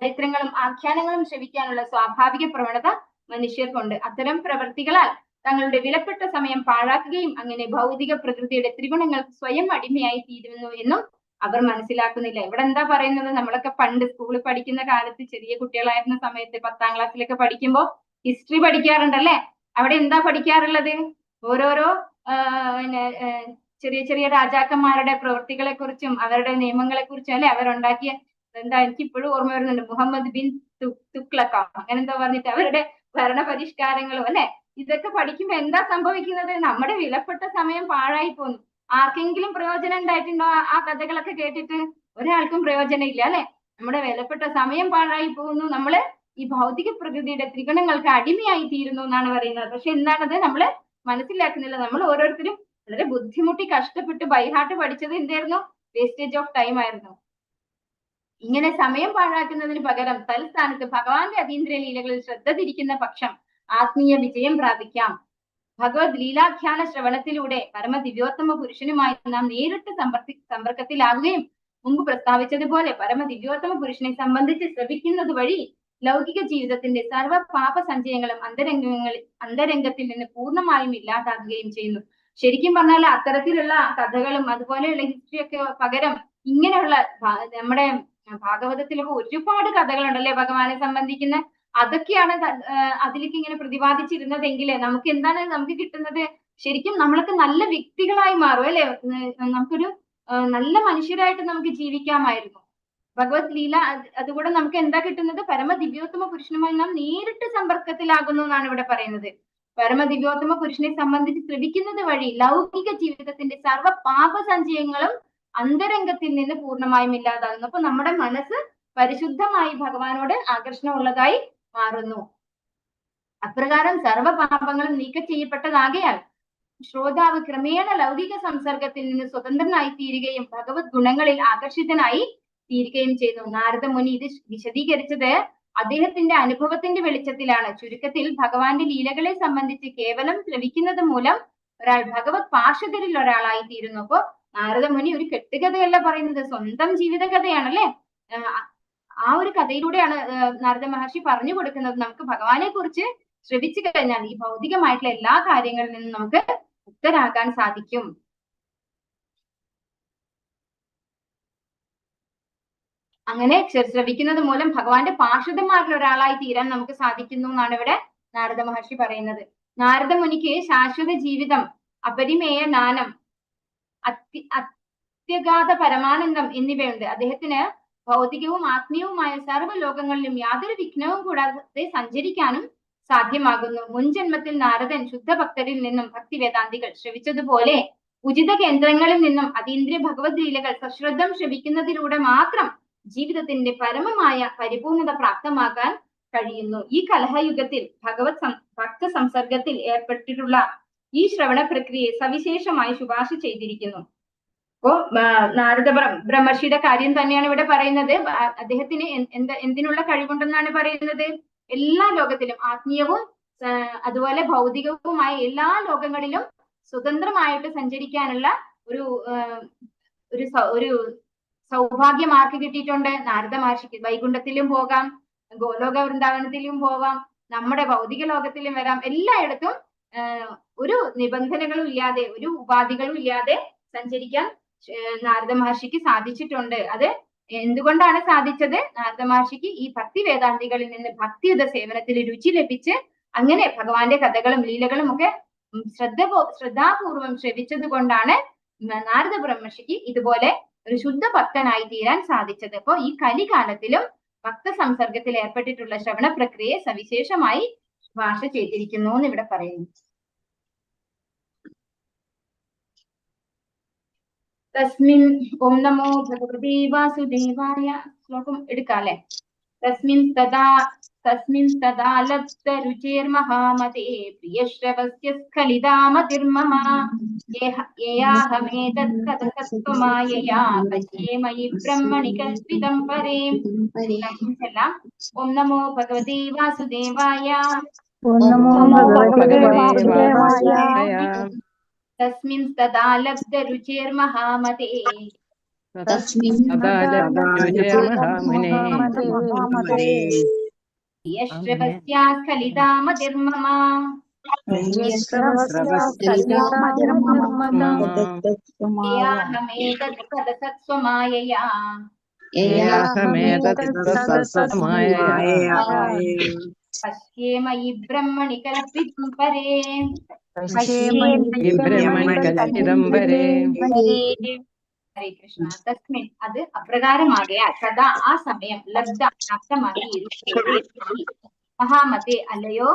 ചരിത്രങ്ങളും ആഖ്യാനങ്ങളും ശ്രവിക്കാനുള്ള സ്വാഭാവിക പ്രവണത മനുഷ്യർക്കുണ്ട്. അത്തരം പ്രവൃത്തികളാൽ തങ്ങളുടെ വിലപ്പെട്ട സമയം പാഴാക്കുകയും അങ്ങനെ ഭൗതിക പ്രകൃതിയുടെ ത്രിഗുണങ്ങൾക്ക് സ്വയം അടിമയായി തീരുന്നു എന്നും അവർ മനസ്സിലാക്കുന്നില്ല. ഇവിടെ എന്താ പറയുന്നത്? നമ്മളൊക്കെ പണ്ട് സ്കൂളിൽ പഠിക്കുന്ന കാലത്ത്, ചെറിയ കുട്ടികളായിരുന്ന സമയത്ത് 10ാം ക്ലാസ്സിലൊക്കെ പഠിക്കുമ്പോൾ ഹിസ്റ്ററി പഠിക്കാറുണ്ടല്ലേ. അവിടെ എന്താ പഠിക്കാറുള്ളത്? ഓരോരോ ചെറിയ ചെറിയ രാജാക്കന്മാരുടെ പ്രവൃത്തികളെ കുറിച്ചും അവരുടെ നിയമങ്ങളെ കുറിച്ചും അല്ലെ. അവരുണ്ടാക്കിയ എന്താ, എനിക്ക് ഇപ്പോഴും ഓർമ്മ വരുന്നുണ്ട്, മുഹമ്മദ് ബിൻ തുഗ്ലക്ക അങ്ങനെ എന്താ പറഞ്ഞിട്ട് അവരുടെ ഭരണ പരിഷ്കാരങ്ങളും അല്ലെ. ഇതൊക്കെ പഠിക്കുമ്പോ എന്താ സംഭവിക്കുന്നത്? നമ്മുടെ വിലപ്പെട്ട സമയം പാഴായി പോന്നു. ആർക്കെങ്കിലും പ്രയോജനം ഉണ്ടായിട്ടുണ്ടോ ആ കഥകളൊക്കെ കേട്ടിട്ട്? ഒരാൾക്കും പ്രയോജനം ഇല്ല അല്ലെ. നമ്മുടെ വിലപ്പെട്ട സമയം പാഴായി പോകുന്നു. നമ്മള് ഈ ഭൗതിക പ്രകൃതിയുടെ ത്രിഗുണങ്ങൾക്ക് അടിമയായി തീരുന്നു എന്നാണ് പറയുന്നത്. പക്ഷെ എന്താണത്? നമ്മള് മനസ്സിലാക്കുന്നില്ല. നമ്മൾ ഓരോരുത്തരും വളരെ ബുദ്ധിമുട്ടി കഷ്ടപ്പെട്ട് ബൈഹാർട്ട് പഠിച്ചത് എന്തായിരുന്നു? വേസ്റ്റേജ് ഓഫ് ടൈം ആയിരുന്നു. ഇങ്ങനെ സമയം പാഴാക്കുന്നതിന് പകരം തൽസ്ഥാനത്ത് ഭഗവാന്റെ അതീന്ദ്രിയ ലീലകളിൽ ശ്രദ്ധ തിരിക്കുന്ന പക്ഷം ആത്മീയ വിജയം പ്രാപിക്കാം. ഭഗവത് ലീലാഖ്യാന ശ്രവണത്തിലൂടെ പരമദിവ്യോത്തമ പുരുഷനുമായി നാം നേരിട്ട് സമ്പർക്കത്തിലാകുകയും മുമ്പ് പ്രസ്താവിച്ചതുപോലെ പരമദിവ്യോത്തമ പുരുഷനെ സംബന്ധിച്ച് ശ്രവിക്കുന്നത് വഴി ലൗകിക ജീവിതത്തിന്റെ സർവ്വ പാപ സഞ്ചയങ്ങളും അന്തരംഗത്തിൽ നിന്ന് പൂർണ്ണമായും ഇല്ലാതാകുകയും ചെയ്യുന്നു. ശരിക്കും പറഞ്ഞാൽ അത്തരത്തിലുള്ള കഥകളും അതുപോലെയുള്ള ഹിസ്റ്ററിയൊക്കെ പകരം ഇങ്ങനെയുള്ള നമ്മുടെ ഭാഗവതത്തിലൊക്കെ ഒരുപാട് കഥകളുണ്ടല്ലേ ഭഗവാനെ സംബന്ധിക്കുന്ന. അതൊക്കെയാണ് അതിലേക്ക് ഇങ്ങനെ പ്രതിപാദിച്ചിരുന്നതെങ്കിൽ നമുക്ക് കിട്ടുന്നത് ശരിക്കും നമ്മളൊക്കെ നല്ല വ്യക്തികളായി മാറും അല്ലെ. നമുക്കൊരു നല്ല മനുഷ്യരായിട്ട് നമുക്ക് ജീവിക്കാമായിരുന്നു. ഭഗവത് ലീല അതുകൂടെ നമുക്ക് എന്താ കിട്ടുന്നത്? പരമദിവ്യോത്തമ പുരുഷനുമായി നാം നേരിട്ട് സമ്പർക്കത്തിലാകുന്നു എന്നാണ് ഇവിടെ പറയുന്നത്. പരമദിവ്യോത്തമ പുരുഷനെ സംബന്ധിച്ച് ശ്രവിക്കുന്നത് വഴി ലൗകിക ജീവിതത്തിന്റെ സർവ്വ പാപസഞ്ചയങ്ങളും അന്തരംഗത്തിൽ നിന്ന് പൂർണ്ണമായും ഇല്ലാതാകുന്നു. അപ്പൊ നമ്മുടെ മനസ്സ് പരിശുദ്ധമായി ഭഗവാനോട് ആകർഷണമുള്ളതായി മാറുന്നു. അപ്രകാരം സർവ്വ പാപങ്ങളും നീക്കം ചെയ്യപ്പെട്ടതാകയാൽ ശ്രോതാവ് ക്രമേണ ലൗകിക സംസർഗത്തിൽ നിന്ന് സ്വതന്ത്രനായി തീരുകയും ഭഗവത് ഗുണങ്ങളിൽ ആകർഷിതനായി തീരുകയും ചെയ്യുന്നു. നാരദ മുനി ഇത് വിശദീകരിച്ചത് അദ്ദേഹത്തിന്റെ അനുഭവത്തിന്റെ വെളിച്ചത്തിലാണ്. ചുരുക്കത്തിൽ ഭഗവാന്റെ ലീലകളെ സംബന്ധിച്ച് കേവലം ശ്രവിക്കുന്നത് മൂലം ഒരാൾ ഭഗവത് പാർഷദരിൽ ഒരാളായി തീരുന്നു. അപ്പോ നാരദ മുനി ഒരു കെട്ടുകഥയല്ല പറയുന്നത്, സ്വന്തം ജീവിതകഥയാണല്ലേ. ആ ഒരു കഥയിലൂടെയാണ് നാരദ മഹർഷി പറഞ്ഞു കൊടുക്കുന്നത് നമുക്ക് ഭഗവാനെ കുറിച്ച് ശ്രവിച്ചു കഴിഞ്ഞാൽ ഈ ഭൗതികമായിട്ടുള്ള എല്ലാ കാര്യങ്ങളിൽ നിന്നും നമുക്ക് മുക്തരാകാൻ സാധിക്കും. അങ്ങനെ ശ്രവിക്കുന്നത് മൂലം ഭഗവാന്റെ പാർഷദന്മാരിൽ ഒരാളായി തീരാൻ നമുക്ക് സാധിക്കുന്നു എന്നാണ് ഇവിടെ നാരദ മഹർഷി പറയുന്നത്. നാരദ മുനിക്ക് ശാശ്വത ജീവിതം, അപരിമേയ ജ്ഞാനം, അത്യഗാധ പരമാനന്ദം എന്നിവയുണ്ട്. അദ്ദേഹത്തിന് ഭൗതികവും ആത്മീയവുമായ സർവ്വ ലോകങ്ങളിലും യാതൊരു വിഘ്നവും കൂടാതെ സഞ്ചരിക്കാനും സാധ്യമാകുന്നു. മുൻജന്മത്തിൽ നാരദൻ ശുദ്ധഭക്തരിൽ നിന്നും ഭക്തിവേദാന്തികൾ ശ്രവിച്ചതുപോലെ ഉചിത കേന്ദ്രങ്ങളിൽ നിന്നും അതീന്ദ്രിയ ഭഗവത് ലീലകൾ സശ്രദ്ധം ശ്രവിക്കുന്നതിലൂടെ മാത്രം ജീവിതത്തിന്റെ പരമമായ പരിപൂർണത പ്രാപ്തമാക്കാൻ കഴിയുന്നു. ഈ കലഹയുഗത്തിൽ ഭക്ത സംസർഗത്തിൽ ഏർപ്പെട്ടിട്ടുള്ള ഈ ശ്രവണ പ്രക്രിയയെ സവിശേഷമായി ശുപാർശ ചെയ്തിരിക്കുന്നു. അപ്പോ നാരദ ബ്രഹ്മർഷിയുടെ കാര്യം തന്നെയാണ് ഇവിടെ പറയുന്നത്. അദ്ദേഹത്തിന് എന്തിനുള്ള കഴിവുണ്ടെന്നാണ് പറയുന്നത്? എല്ലാ ലോകത്തിലും ആത്മീയവും അതുപോലെ ഭൗതികവുമായ എല്ലാ ലോകങ്ങളിലും സ്വതന്ത്രമായിട്ട് സഞ്ചരിക്കാനുള്ള ഒരു സൗഭാഗ്യം ആർക്ക് കിട്ടിയിട്ടുണ്ട്? നാരദ മഹർഷിക്ക്. വൈകുണ്ഠത്തിലും പോകാം, ഗോലോക വൃന്ദാവനത്തിലും പോവാം, നമ്മുടെ ഭൗതിക ലോകത്തിലും വരാം. എല്ലായിടത്തും ഒരു നിബന്ധനകളും ഇല്ലാതെ ഒരു ഉപാധികളും ഇല്ലാതെ സഞ്ചരിക്കാൻ നാരദ മഹർഷിക്ക് സാധിച്ചിട്ടുണ്ട്. അത് എന്തുകൊണ്ടാണ് സാധിച്ചത്? നാരദ മഹർഷിക്ക് ഈ ഭക്തി വേദാന്തികളിൽ നിന്ന് ഭക്തിയുത സേവനത്തിൽ രുചി ലഭിച്ച് അങ്ങനെ ഭഗവാന്റെ കഥകളും ലീലകളും ഒക്കെ ശ്രദ്ധാപൂർവം ശ്രവിച്ചത് കൊണ്ടാണ് നാരദ ബ്രഹ്മർഷിക്ക് ഇതുപോലെ ഒരു ശുദ്ധ ഭക്തനായി തീരാൻ സാധിച്ചത്. അപ്പോ ഈ കലികാലത്തിലും ഭക്ത സംസർഗത്തിൽ ഏർപ്പെട്ടിട്ടുള്ള ശ്രവണ പ്രക്രിയയെ സവിശേഷമായി ശുപാർശ ചെയ്തിരിക്കുന്നു എന്ന് ഇവിടെ പറയുന്നു. തസ്മിൻ ഓം നമോ ഭഗവതേ വാസുദേവായ. ശ്ലോകം എടുക്കാല്ലേ? തസ്മിൻ തദാ ലബ്ധ രുചിർമഹാമതേ പ്രിയശ്രവസ്യ സ്ഖലിതാമതിർമമ യേയാഹമേതത്കഥസത്വമായയാ പശ്യേമയി ബ്രഹ്മണി കൽപിതം പരേ. ഓം നമോ ഭഗവതേ വാസുദേവായ. തസ്മിൻ തദാ ലബ്ധ രുചിർമഹാമതേ യശ്രവസ്യാ സ്ഖലിതാമതിർമമ യേയാഹമേതത്കഥസത്വമായയാ പശ്യേമയി ബ്രഹ്മണി കൽപിതം പരേ. ഹരേ കൃഷ്ണ. തസ്മിൻ അത് അപ്രകാരമാകയാൽ സദാ ആ സമയം ലബ്ധ പ്രാപ്തമാക്കി മഹാമതേ അല്ലയോ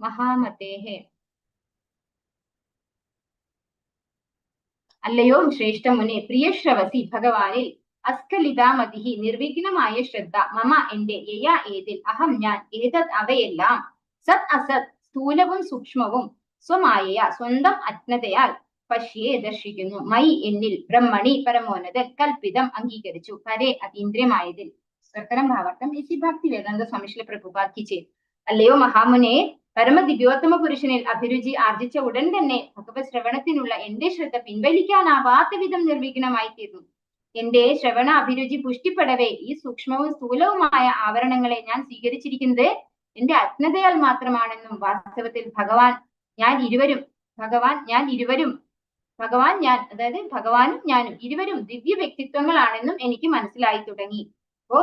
മഹാമതേഹേ അല്ലയോ ശ്രേഷ്ഠ മുനെ പ്രിയശ്രവസി ഭഗവാനിൽ അസ്കലിതാമതിഹി നിർവിഘ്നമായ ശ്രദ്ധ, മമ എന്റെ, യയാ ഏതിൽ, അഹം ഞാൻ, ഏതത് അവയെല്ലാം, സത് അസത് സ്ഥൂലവും സൂക്ഷ്മവും, സ്വമായ സ്വന്തം അജ്ഞതയാൽ, പശ്യേ ദർശിക്കുന്നു, മൈ എന്നിൽ, ബ്രഹ്മണി പരമോന്നതൻ, കൽപ്പിതം അംഗീകരിച്ചു, പരേ അതീന്ദ്രിയമായതിൽ. സ്വത്തരം ഭാവാർത്ഥം ഇസി ഭക്തി വേദാന്ത സ്വാമിശ്രീ പ്രഭുപാദ് കി ജയ്. അല്ലയോ മഹാമുനെ, പരമദിവ്യോത്തമ പുരുഷനിൽ അഭിരുചി ആർജിച്ച ഉടൻ തന്നെ ഭഗവത് ശ്രവണത്തിനുള്ള എന്റെ ശ്രദ്ധ പിൻവലിക്കാനാവാത്ത വിധം നിർവിഘ്നമായി തീർന്നു. എന്റെ ശ്രവണ അഭിരുചി പുഷ്ടിപ്പെടവേ ഈ സൂക്ഷ്മവും സ്ഥൂലവുമായ ആവരണങ്ങളെ ഞാൻ സ്വീകരിച്ചിരിക്കുന്നത് എന്റെ അജ്ഞതയാൽ മാത്രമാണെന്നും, വാസ്തവത്തിൽ ഭഗവാൻ ഞാൻ അതായത് ഭഗവാനും ഞാനും ഇരുവരും ദിവ്യ വ്യക്തിത്വങ്ങളാണെന്നും എനിക്ക് മനസ്സിലായി തുടങ്ങി. അപ്പോ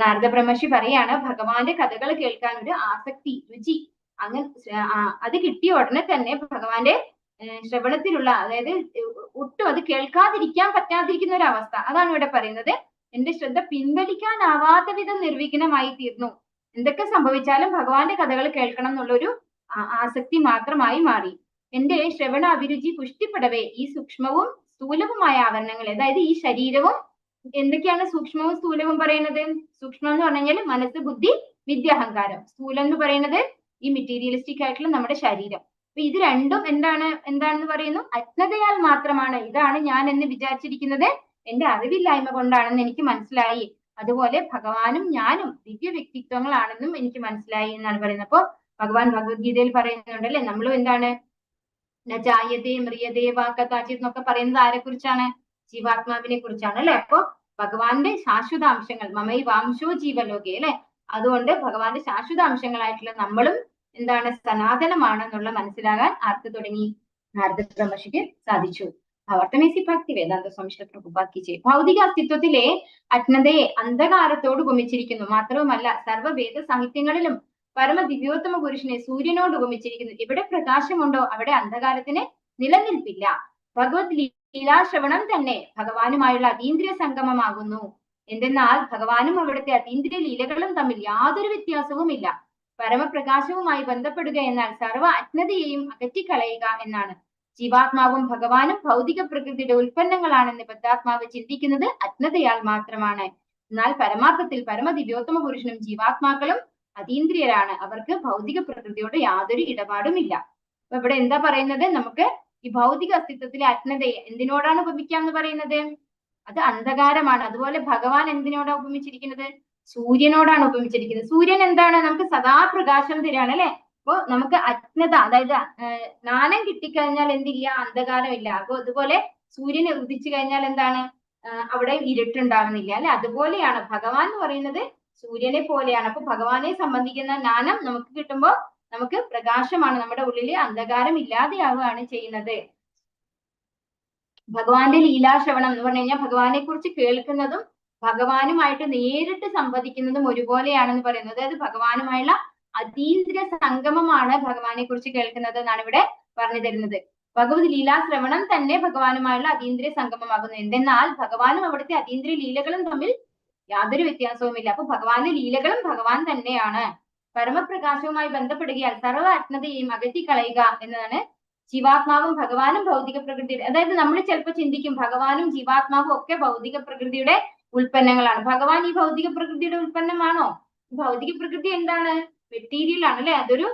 നാരദ ബ്രഹ്മർഷി പറയാണ്, ഭഗവാന്റെ കഥകൾ കേൾക്കാൻ ഒരു ആസക്തി, രുചി, അങ്ങനെ അത് കിട്ടിയ ഉടനെ തന്നെ ഭഗവാന്റെ ശ്രവണത്തിലുള്ള, അതായത് ഒട്ടും അത് കേൾക്കാതിരിക്കാൻ പറ്റാതിരിക്കുന്ന ഒരു അവസ്ഥ, അതാണ് ഇവിടെ പറയുന്നത്. എന്റെ ശ്രദ്ധ പിൻവലിക്കാനാവാത്ത വിധം നിർവിഘ്നമായി തീർന്നു. എന്തൊക്കെ സംഭവിച്ചാലും ഭഗവാന്റെ കഥകൾ കേൾക്കണം എന്നുള്ളൊരു ആസക്തി മാത്രമായി മാറി. എന്റെ ശ്രവണ അഭിരുചി പുഷ്ടിപ്പെടവേ ഈ സൂക്ഷ്മവും സ്ഥൂലവുമായ ആവരണങ്ങൾ, അതായത് ഈ ശരീരവും, എന്തൊക്കെയാണ് സൂക്ഷ്മവും സ്ഥൂലവും പറയുന്നത്? സൂക്ഷ്മം എന്ന് പറഞ്ഞു കഴിഞ്ഞാൽ മനസ്സ്, ബുദ്ധി, വിദ്യ, അഹങ്കാരം. സ്ഥൂലം എന്ന് പറയുന്നത് ഈ മെറ്റീരിയലിസ്റ്റിക് ആയിട്ടുള്ള നമ്മുടെ ശരീരം. അപ്പൊ ഇത് രണ്ടും എന്താണെന്ന് പറയുന്നു? അജ്ഞതയാൽ മാത്രമാണ്, ഇതാണ് ഞാൻ എന്ന് വിചാരിച്ചിരിക്കുന്നത് എന്റെ അറിവില്ലായ്മ കൊണ്ടാണെന്ന് എനിക്ക് മനസ്സിലായി. അതുപോലെ ഭഗവാനും ഞാനും ദിവ്യ വ്യക്തിത്വങ്ങളാണെന്നും എനിക്ക് മനസ്സിലായി എന്നാണ് പറയുന്നത്. അപ്പൊ ഭഗവാൻ ഭഗവത്ഗീതയിൽ പറയുന്നുണ്ടല്ലേ, നമ്മളും എന്താണ്, നജായതേ മ്രിയതേ വാ കഥാചിത് എന്നൊക്കെ പറയുന്നത് ആരെ കുറിച്ചാണ്? ജീവാത്മാവിനെ കുറിച്ചാണ് അല്ലെ. അപ്പൊ ഭഗവാന്റെ ശാശ്വതാംശങ്ങൾ, മമൈ വാംശോ ജീവലോകെ അല്ലെ. അതുകൊണ്ട് ഭഗവാന്റെ ശാശ്വതാംശങ്ങളായിട്ടുള്ള നമ്മളും എന്താണ്, സനാതനമാണ് എന്നുള്ള മനസ്സിലാകാൻ ആർക്ക് തുടങ്ങി? നാരദ ബ്രഹ്മർഷിക്ക് സാധിച്ചു. ഭാവാർത്ഥമേസി ഭക്തി വേദാന്ത സ്വാമിശ്രീ പ്രഭുപാദ് കി ജയ്. ഭൗതിക അസ്തിത്വത്തിലെ അജ്ഞതയെ അന്ധകാരത്തോട് ഉപമിച്ചിരിക്കുന്നു. മാത്രവുമല്ല സർവ്വവേദ സാഹിത്യങ്ങളിലും പരമദിവ്യോത്തമ പുരുഷനെ സൂര്യനോട് ഉപമിച്ചിരിക്കുന്നു. എവിടെ പ്രകാശമുണ്ടോ അവിടെ അന്ധകാരത്തിന് നിലനിൽപ്പില്ല. ഭഗവത് ലീലാശ്രവണം തന്നെ ഭഗവാനുമായുള്ള അതീന്ദ്രിയ സംഗമമാകുന്നു. എന്തെന്നാൽ ഭഗവാനും അവിടുത്തെ അതീന്ദ്രിയ ലീലകളും തമ്മിൽ യാതൊരു വ്യത്യാസവുമില്ല. പരമപ്രകാശവുമായി ബന്ധപ്പെടുക എന്നാൽ സർവ്വ അജ്ഞതയെയും അകറ്റിക്കളയുക എന്നാണ്. ജീവാത്മാവും ഭഗവാനും ഭൗതിക പ്രകൃതിയുടെ ഉൽപ്പന്നങ്ങളാണെന്ന് ബദ്ധാത്മാവ് ചിന്തിക്കുന്നത് അജ്ഞതയാൽ മാത്രമാണ്. എന്നാൽ പരമാർത്ഥത്തിൽ പരമദിവ്യോത്തമ പുരുഷനും ജീവാത്മാക്കളും അതീന്ദ്രിയരാണ്. അവർക്ക് ഭൗതിക പ്രകൃതിയോട് യാതൊരു ഇടപാടുമില്ല. അപ്പൊ ഇവിടെ എന്താ പറയുന്നത്? നമുക്ക് ഈ ഭൗതിക അസ്തിത്വത്തിലെ അജ്ഞതയെ എന്തിനോടാണ് ഉപമിക്കാന്ന് പറയുന്നത്? അത് അന്ധകാരമാണ്. അതുപോലെ ഭഗവാൻ എന്തിനോടാണ് ഉപമിച്ചിരിക്കുന്നത്? സൂര്യനോടാണ് ഉപമിച്ചിരിക്കുന്നത്. സൂര്യൻ എന്താണ്? നമുക്ക് സദാ പ്രകാശം തരാണ് അല്ലെ. അപ്പൊ നമുക്ക് അജ്ഞത, അതായത് ജ്ഞാനം കിട്ടിക്കഴിഞ്ഞാൽ എന്തില്ല? അന്ധകാരമില്ല. അപ്പൊ അതുപോലെ സൂര്യൻ ഉദിച്ചു കഴിഞ്ഞാൽ എന്താണ്? അവിടെ ഇരുട്ടുണ്ടാവുന്നില്ല അല്ലെ. അതുപോലെയാണ് ഭഗവാൻ എന്ന് പറയുന്നത്, സൂര്യനെ പോലെയാണ്. അപ്പൊ ഭഗവാനെ സംബന്ധിക്കുന്ന ജ്ഞാനം നമുക്ക് കിട്ടുമ്പോൾ നമുക്ക് പ്രകാശമാണ്, നമ്മുടെ ഉള്ളില് അന്ധകാരം ഇല്ലാതെയാവുകയാണ് ചെയ്യുന്നത്. ഭഗവാന്റെ ലീലാശ്രവണം എന്ന് പറഞ്ഞു കഴിഞ്ഞാൽ ഭഗവാനെ കുറിച്ച് കേൾക്കുന്നതും ഭഗവാനുമായിട്ട് നേരിട്ട് സംവദിക്കുന്നതും ഒരുപോലെയാണെന്ന് പറയുന്നത്. അതായത് ഭഗവാനുമായുള്ള അതീന്ദ്രിയ സംഗമമാണ് ഭഗവാനെ കുറിച്ച് കേൾക്കുന്നത് എന്നാണ് ഇവിടെ പറഞ്ഞു തരുന്നത്. ഭഗവത് ലീലാശ്രവണം തന്നെ ഭഗവാനുമായുള്ള അതീന്ദ്രിയ സംഗമമാകുന്നു. എന്തെന്നാൽ ഭഗവാനും അവിടുത്തെ അതീന്ദ്രിയ ലീലകളും തമ്മിൽ യാതൊരു വ്യത്യാസവുമില്ല. അപ്പൊ ഭഗവാന്റെ ലീലകളും ഭഗവാൻ തന്നെയാണ്. പരമപ്രകാശവുമായി ബന്ധപ്പെടുകയാൽ സർവ്വ അജ്ഞതയെയും അകറ്റിക്കളയുക എന്നതാണ്. ജീവാത്മാവും ഭഗവാനും ഭൗതിക പ്രകൃതിയുടെ, അതായത് നമ്മൾ ചിലപ്പോൾ ചിന്തിക്കും ഭഗവാനും ജീവാത്മാവും ഒക്കെ ഭൗതിക പ്രകൃതിയുടെ ഉൽപ്പന്നങ്ങളാണ്. ഭഗവാൻ ഈ ഭൗതിക പ്രകൃതിയുടെ ഉൽപ്പന്നമാണോ? ഭൗതിക പ്രകൃതി എന്താണ്? മെറ്റീരിയൽ ആണ് അല്ലെ. അതൊരു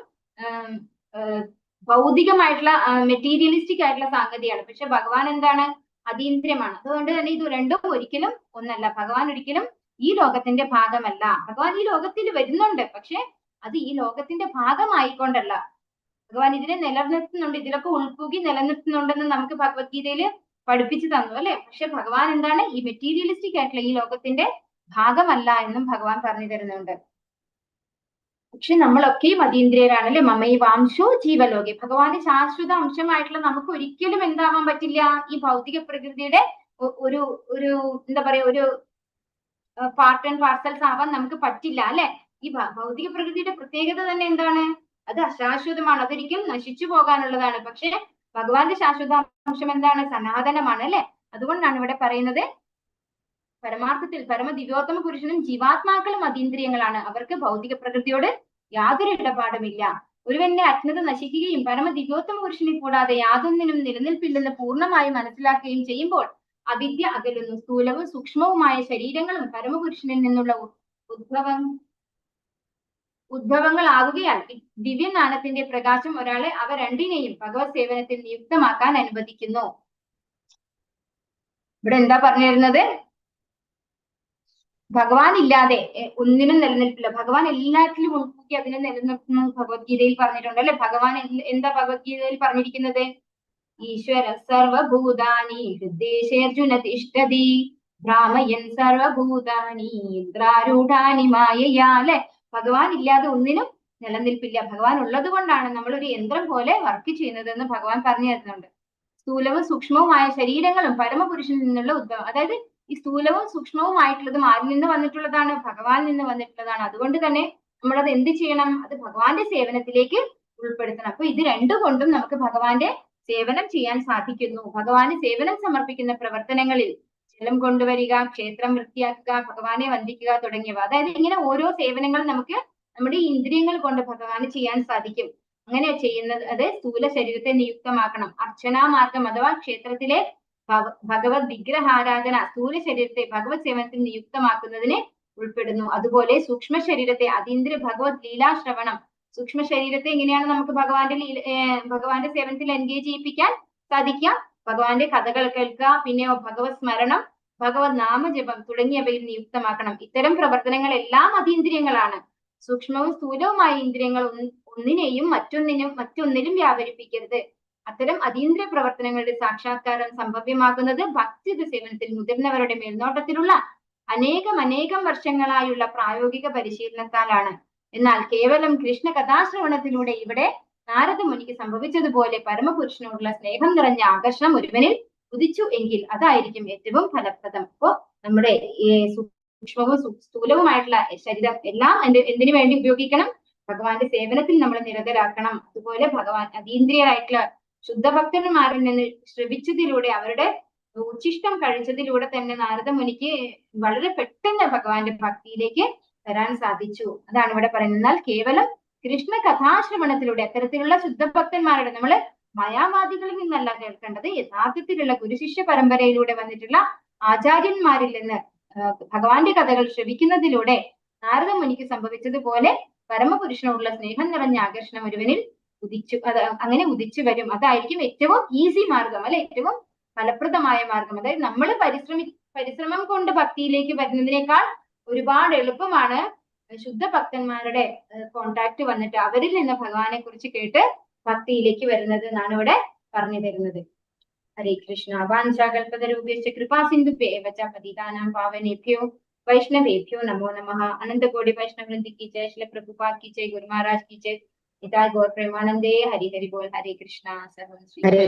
ഭൗതികമായിട്ടുള്ള മെറ്റീരിയലിസ്റ്റിക് ആയിട്ടുള്ള സംഗതിയാണ്. പക്ഷെ ഭഗവാൻ എന്താണ്? അതീന്ദ്രിയമാണ്. അതുകൊണ്ട് തന്നെ ഇത് രണ്ടും ഒരിക്കലും ഒന്നല്ല. ഭഗവാൻ ഒരിക്കലും ഈ ലോകത്തിന്റെ ഭാഗമല്ല. ഭഗവാൻ ഈ ലോകത്തിൽ വരുന്നുണ്ട്, പക്ഷെ അത് ഈ ലോകത്തിന്റെ ഭാഗമായിക്കൊണ്ടല്ല. ഭഗവാൻ ഇതിനെ നിലനിർത്തുന്നുണ്ട്, ഇതിലൊക്കെ ഉൾപ്പുകി നിലനിർത്തുന്നുണ്ടെന്ന് നമുക്ക് ഭഗവത്ഗീതയില് പഠിപ്പിച്ചു തന്നു അല്ലെ. പക്ഷെ ഭഗവാൻ എന്താണ്? ഈ മെറ്റീരിയലിസ്റ്റിക് ആയിട്ടുള്ള ഈ ലോകത്തിന്റെ ഭാഗമല്ല എന്നും ഭഗവാൻ പറഞ്ഞു തരുന്നുണ്ട്. പക്ഷെ നമ്മളൊക്കെയും അതീന്ദ്രിയരാണ് അല്ലെ. മമൈ വാംശോ ജീവലോകെ. ഭഗവാന്റെ ശാശ്വത അംശമായിട്ടുള്ള നമുക്ക് ഒരിക്കലും എന്താവാൻ പറ്റില്ല? ഈ ഭൗതിക പ്രകൃതിയുടെ ഒരു ഒരു എന്താ പറയാ, ഒരു പാർട്ട് ആൻഡ് പാർസൽസ് ആവാൻ നമുക്ക് പറ്റില്ല അല്ലെ. ഈ ഭൗതിക പ്രകൃതിയുടെ പ്രത്യേകത തന്നെ എന്താണ്? അത് അശാശ്വതമാണ്, അതൊരിക്കലും നശിച്ചു പോകാനുള്ളതാണ്. പക്ഷെ ഭഗവാന്റെ ശാശ്വതാംശം എന്താണ്? സനാതനമാണ് അല്ലെ. അതുകൊണ്ടാണ് ഇവിടെ പറയുന്നത് പരമാർത്ഥത്തിൽ പരമദിവ്യോത്തമ പുരുഷനും ജീവാത്മാക്കളും അതീന്ദ്രിയങ്ങളാണ്. അവർക്ക് ഭൗതിക പ്രകൃതിയോട് യാതൊരു ഇടപാടുമില്ല. ഒരുവന്റെ അജ്ഞത നശിക്കുകയും പരമദിവ്യോത്തമ പുരുഷനെ കൂടാതെ യാതൊന്നിനും നിലനിൽപ്പില്ലെന്ന് പൂർണ്ണമായി മനസ്സിലാക്കുകയും ചെയ്യുമ്പോൾ അവിദ്യ അകലുന്നു. സ്ഥൂലവും സൂക്ഷ്മവുമായ ശരീരങ്ങളും പരമപുരുഷനിൽ നിന്നുള്ള ഉദ്ഭവങ്ങളാകുകയാൽ ദിവ്യജ്ഞാനത്തിന്റെ പ്രകാശം ഒരാളെ അവ രണ്ടിനെയും ഭഗവത് സേവനത്തിൽ നിയുക്തമാക്കാൻ അനുവദിക്കുന്നു. ഇവിടെ എന്താ പറഞ്ഞു തരുന്നത്? ഭഗവാൻ ഇല്ലാതെ ഒന്നിനും നിലനിൽപ്പില്ല. ഭഗവാൻ എല്ലാറ്റിലും ഉൾക്കൂട്ടി അതിനെ നിലനിർത്തുന്നു ഭഗവത്ഗീതയിൽ പറഞ്ഞിട്ടുണ്ട് അല്ലെ. ഭഗവാൻ എന്താ ഭഗവത്ഗീതയിൽ പറഞ്ഞിരിക്കുന്നത്? ഈശ്വര സർവഭൂതാനി ഹൃദ്ദേശേർജുന തിഷ്ഠതി ഭ്രാമയൻ സർവഭൂതാനി യന്ത്രാരൂഢാനി മായയാ. അല്ലെ, ഭഗവാൻ ഇല്ലാതെ ഒന്നിനും നിലനിൽപ്പില്ല. ഭഗവാൻ ഉള്ളത് കൊണ്ടാണ് നമ്മൾ ഒരു യന്ത്രം പോലെ വർക്ക് ചെയ്യുന്നത് എന്ന് ഭഗവാൻ പറഞ്ഞു തരുന്നുണ്ട്. സ്ഥൂലവും സൂക്ഷ്മവുമായ ശരീരങ്ങളും പരമപുരുഷനിൽ നിന്നുള്ള ഉദ്ഭവം. അതായത് ഈ സ്ഥൂലവും സൂക്ഷ്മവുമായിട്ടുള്ളതും ആരിൽ നിന്ന് വന്നിട്ടുള്ളതാണ്? ഭഗവാനിൽ നിന്ന് വന്നിട്ടുള്ളതാണ്. അതുകൊണ്ട് തന്നെ നമ്മളത് എന്ത് ചെയ്യണം? അത് ഭഗവാന്റെ സേവനത്തിലേക്ക് ഉൾപ്പെടുത്തണം. അപ്പൊ ഇത് രണ്ടുകൊണ്ടും നമുക്ക് ഭഗവാന്റെ സേവനം ചെയ്യാൻ സാധിക്കുന്നു. ഭഗവാന് സേവനം സമർപ്പിക്കുന്ന പ്രവർത്തനങ്ങളിൽ ജലം കൊണ്ടുവരിക, ക്ഷേത്രം വൃത്തിയാക്കുക, ഭഗവാനെ വന്ദിക്കുക തുടങ്ങിയവ. അതായത് ഇങ്ങനെ ഓരോ സേവനങ്ങളും നമുക്ക് നമ്മുടെ ഈ ഇന്ദ്രിയങ്ങൾ കൊണ്ട് ഭഗവാന് ചെയ്യാൻ സാധിക്കും. അങ്ങനെ ചെയ്യുന്നത് അത് സ്ഥൂല ശരീരത്തെ നിയുക്തമാക്കണം. അർച്ചനാ മാർഗം അഥവാ ക്ഷേത്രത്തിലെ ഭഗവത് വിഗ്രഹാരാധന സ്ഥൂല ശരീരത്തെ ഭഗവത് സേവനത്തിൽ നിയുക്തമാക്കുന്നതിന് ഉൾപ്പെടുന്നു. അതുപോലെ സൂക്ഷ്മ ശരീരത്തെ അതീന്ദ്രിയ ഭഗവത് ലീലാശ്രവണം. സൂക്ഷ്മ ശരീരത്തെ എങ്ങനെയാണ് നമുക്ക് ഭഗവാന്റെ സേവനത്തിൽ എൻഗേജ് ചെയ്യിപ്പിക്കാൻ സാധിക്കുക? ഭഗവാന്റെ കഥകൾ കേൾക്കുക, പിന്നെ ഭഗവത് സ്മരണം, ഭഗവത് നാമജപം തുടങ്ങിയവയിൽ നിയുക്തമാക്കണം. ഇത്തരം പ്രവർത്തനങ്ങളെല്ലാം അതീന്ദ്രിയങ്ങളാണ്. സൂക്ഷ്മവും സ്ഥൂലവുമായ ഇന്ദ്രിയങ്ങൾ ഒന്നിനെയും മറ്റൊന്നിലും വ്യാപരിപ്പിക്കരുത്. അത്തരം അതീന്ദ്രിയ പ്രവർത്തനങ്ങളുടെ സാക്ഷാത്കാരം സംഭവ്യമാകുന്നത് ഭക്തി സേവനത്തിൽ മുതിർന്നവരുടെ മേൽനോട്ടത്തിലുള്ള അനേകം വർഷങ്ങളായുള്ള പ്രായോഗിക പരിശീലനത്താലാണ്. എന്നാൽ കേവലം കൃഷ്ണ കഥാശ്രവണത്തിലൂടെ ഇവിടെ നാരദ മുനിക്ക് സംഭവിച്ചതുപോലെ പരമപുരുഷനോടുള്ള സ്നേഹം നിറഞ്ഞ ആകർഷണം ഒരുവനിൽ ഉദിച്ചു എങ്കിൽ അതായിരിക്കും ഏറ്റവും ഫലപ്രദം. അപ്പോ നമ്മുടെ സൂക്ഷ്മവും സ്ഥൂലവുമായിട്ടുള്ള ശരീരം എല്ലാം എന്തിനു വേണ്ടി ഉപയോഗിക്കണം? ഭഗവാന്റെ സേവനത്തിൽ നമ്മൾ നിരതരാക്കണം. അതുപോലെ ഭഗവാൻ അതീന്ദ്രിയരായിട്ടുള്ള ശുദ്ധഭക്തന്മാരിൽ നിന്ന് ശ്രവിച്ചതിലൂടെ അവരുടെ ഉച്ഛിഷ്ടം കഴിച്ചതിലൂടെ തന്നെ നാരദ മുനിക്ക് വളരെ പെട്ടെന്ന് ഭഗവാന്റെ ഭക്തിയിലേക്ക് വരാൻ സാധിച്ചു. അതാണ് ഇവിടെ പറയുന്നത്. എന്നാൽ കേവലം കൃഷ്ണ കഥാശ്രവണത്തിലൂടെ അത്തരത്തിലുള്ള ശുദ്ധഭക്തന്മാരുടെ, നമ്മള് മായാവാദികളിൽ നിന്നല്ല കേൾക്കേണ്ടത്, യഥാർത്ഥത്തിലുള്ള ഗുരുശിഷ്യ പരമ്പരയിലൂടെ വന്നിട്ടുള്ള ആചാര്യന്മാരിൽ നിന്ന് ഭഗവാന്റെ കഥകൾ ശ്രവിക്കുന്നതിലൂടെ നാരദ മുനിക്ക് സംഭവിച്ചതുപോലെ പരമപുരുഷനോടുള്ള സ്നേഹം നിറഞ്ഞ ആകർഷണം ഒരുവനിൽ അങ്ങനെ ഉദിച്ചു വരും. അതായിരിക്കും ഏറ്റവും ഈസി മാർഗം, അല്ലെ, ഏറ്റവും ഫലപ്രദമായ മാർഗം. അതായത് നമ്മൾ പരിശ്രമം കൊണ്ട് ഭക്തിയിലേക്ക് വരുന്നതിനേക്കാൾ ഒരുപാട് എളുപ്പമാണ് ശുദ്ധ ഭക്തന്മാരുടെ കോണ്ടാക്ട് വന്നിട്ട് അവരിൽ നിന്ന് ഭഗവാനെ കുറിച്ച് കേട്ട് ഭക്തിയിലേക്ക് വരുന്നത് എന്നാണ് ഇവിടെ പറഞ്ഞു തരുന്നത്. ഹരേ കൃഷ്ണ. വാഞ്ചാകൽപതരൂപേശ്ച കൃപാ സിന്ധുഭ്യേവ ച പതിതാനാം പാവനേഭ്യോ വൈഷ്ണവേഭ്യോ നമോ നമഃ. അനന്തകോടി വൈഷ്ണവൃന്ദി की जय, श्री प्रभुपाद की जय, गुरु महाराज की जय, निताय गौर प्रेमानंदे. हरि हरि बोल. हरे कृष्णा. सर्वं श्री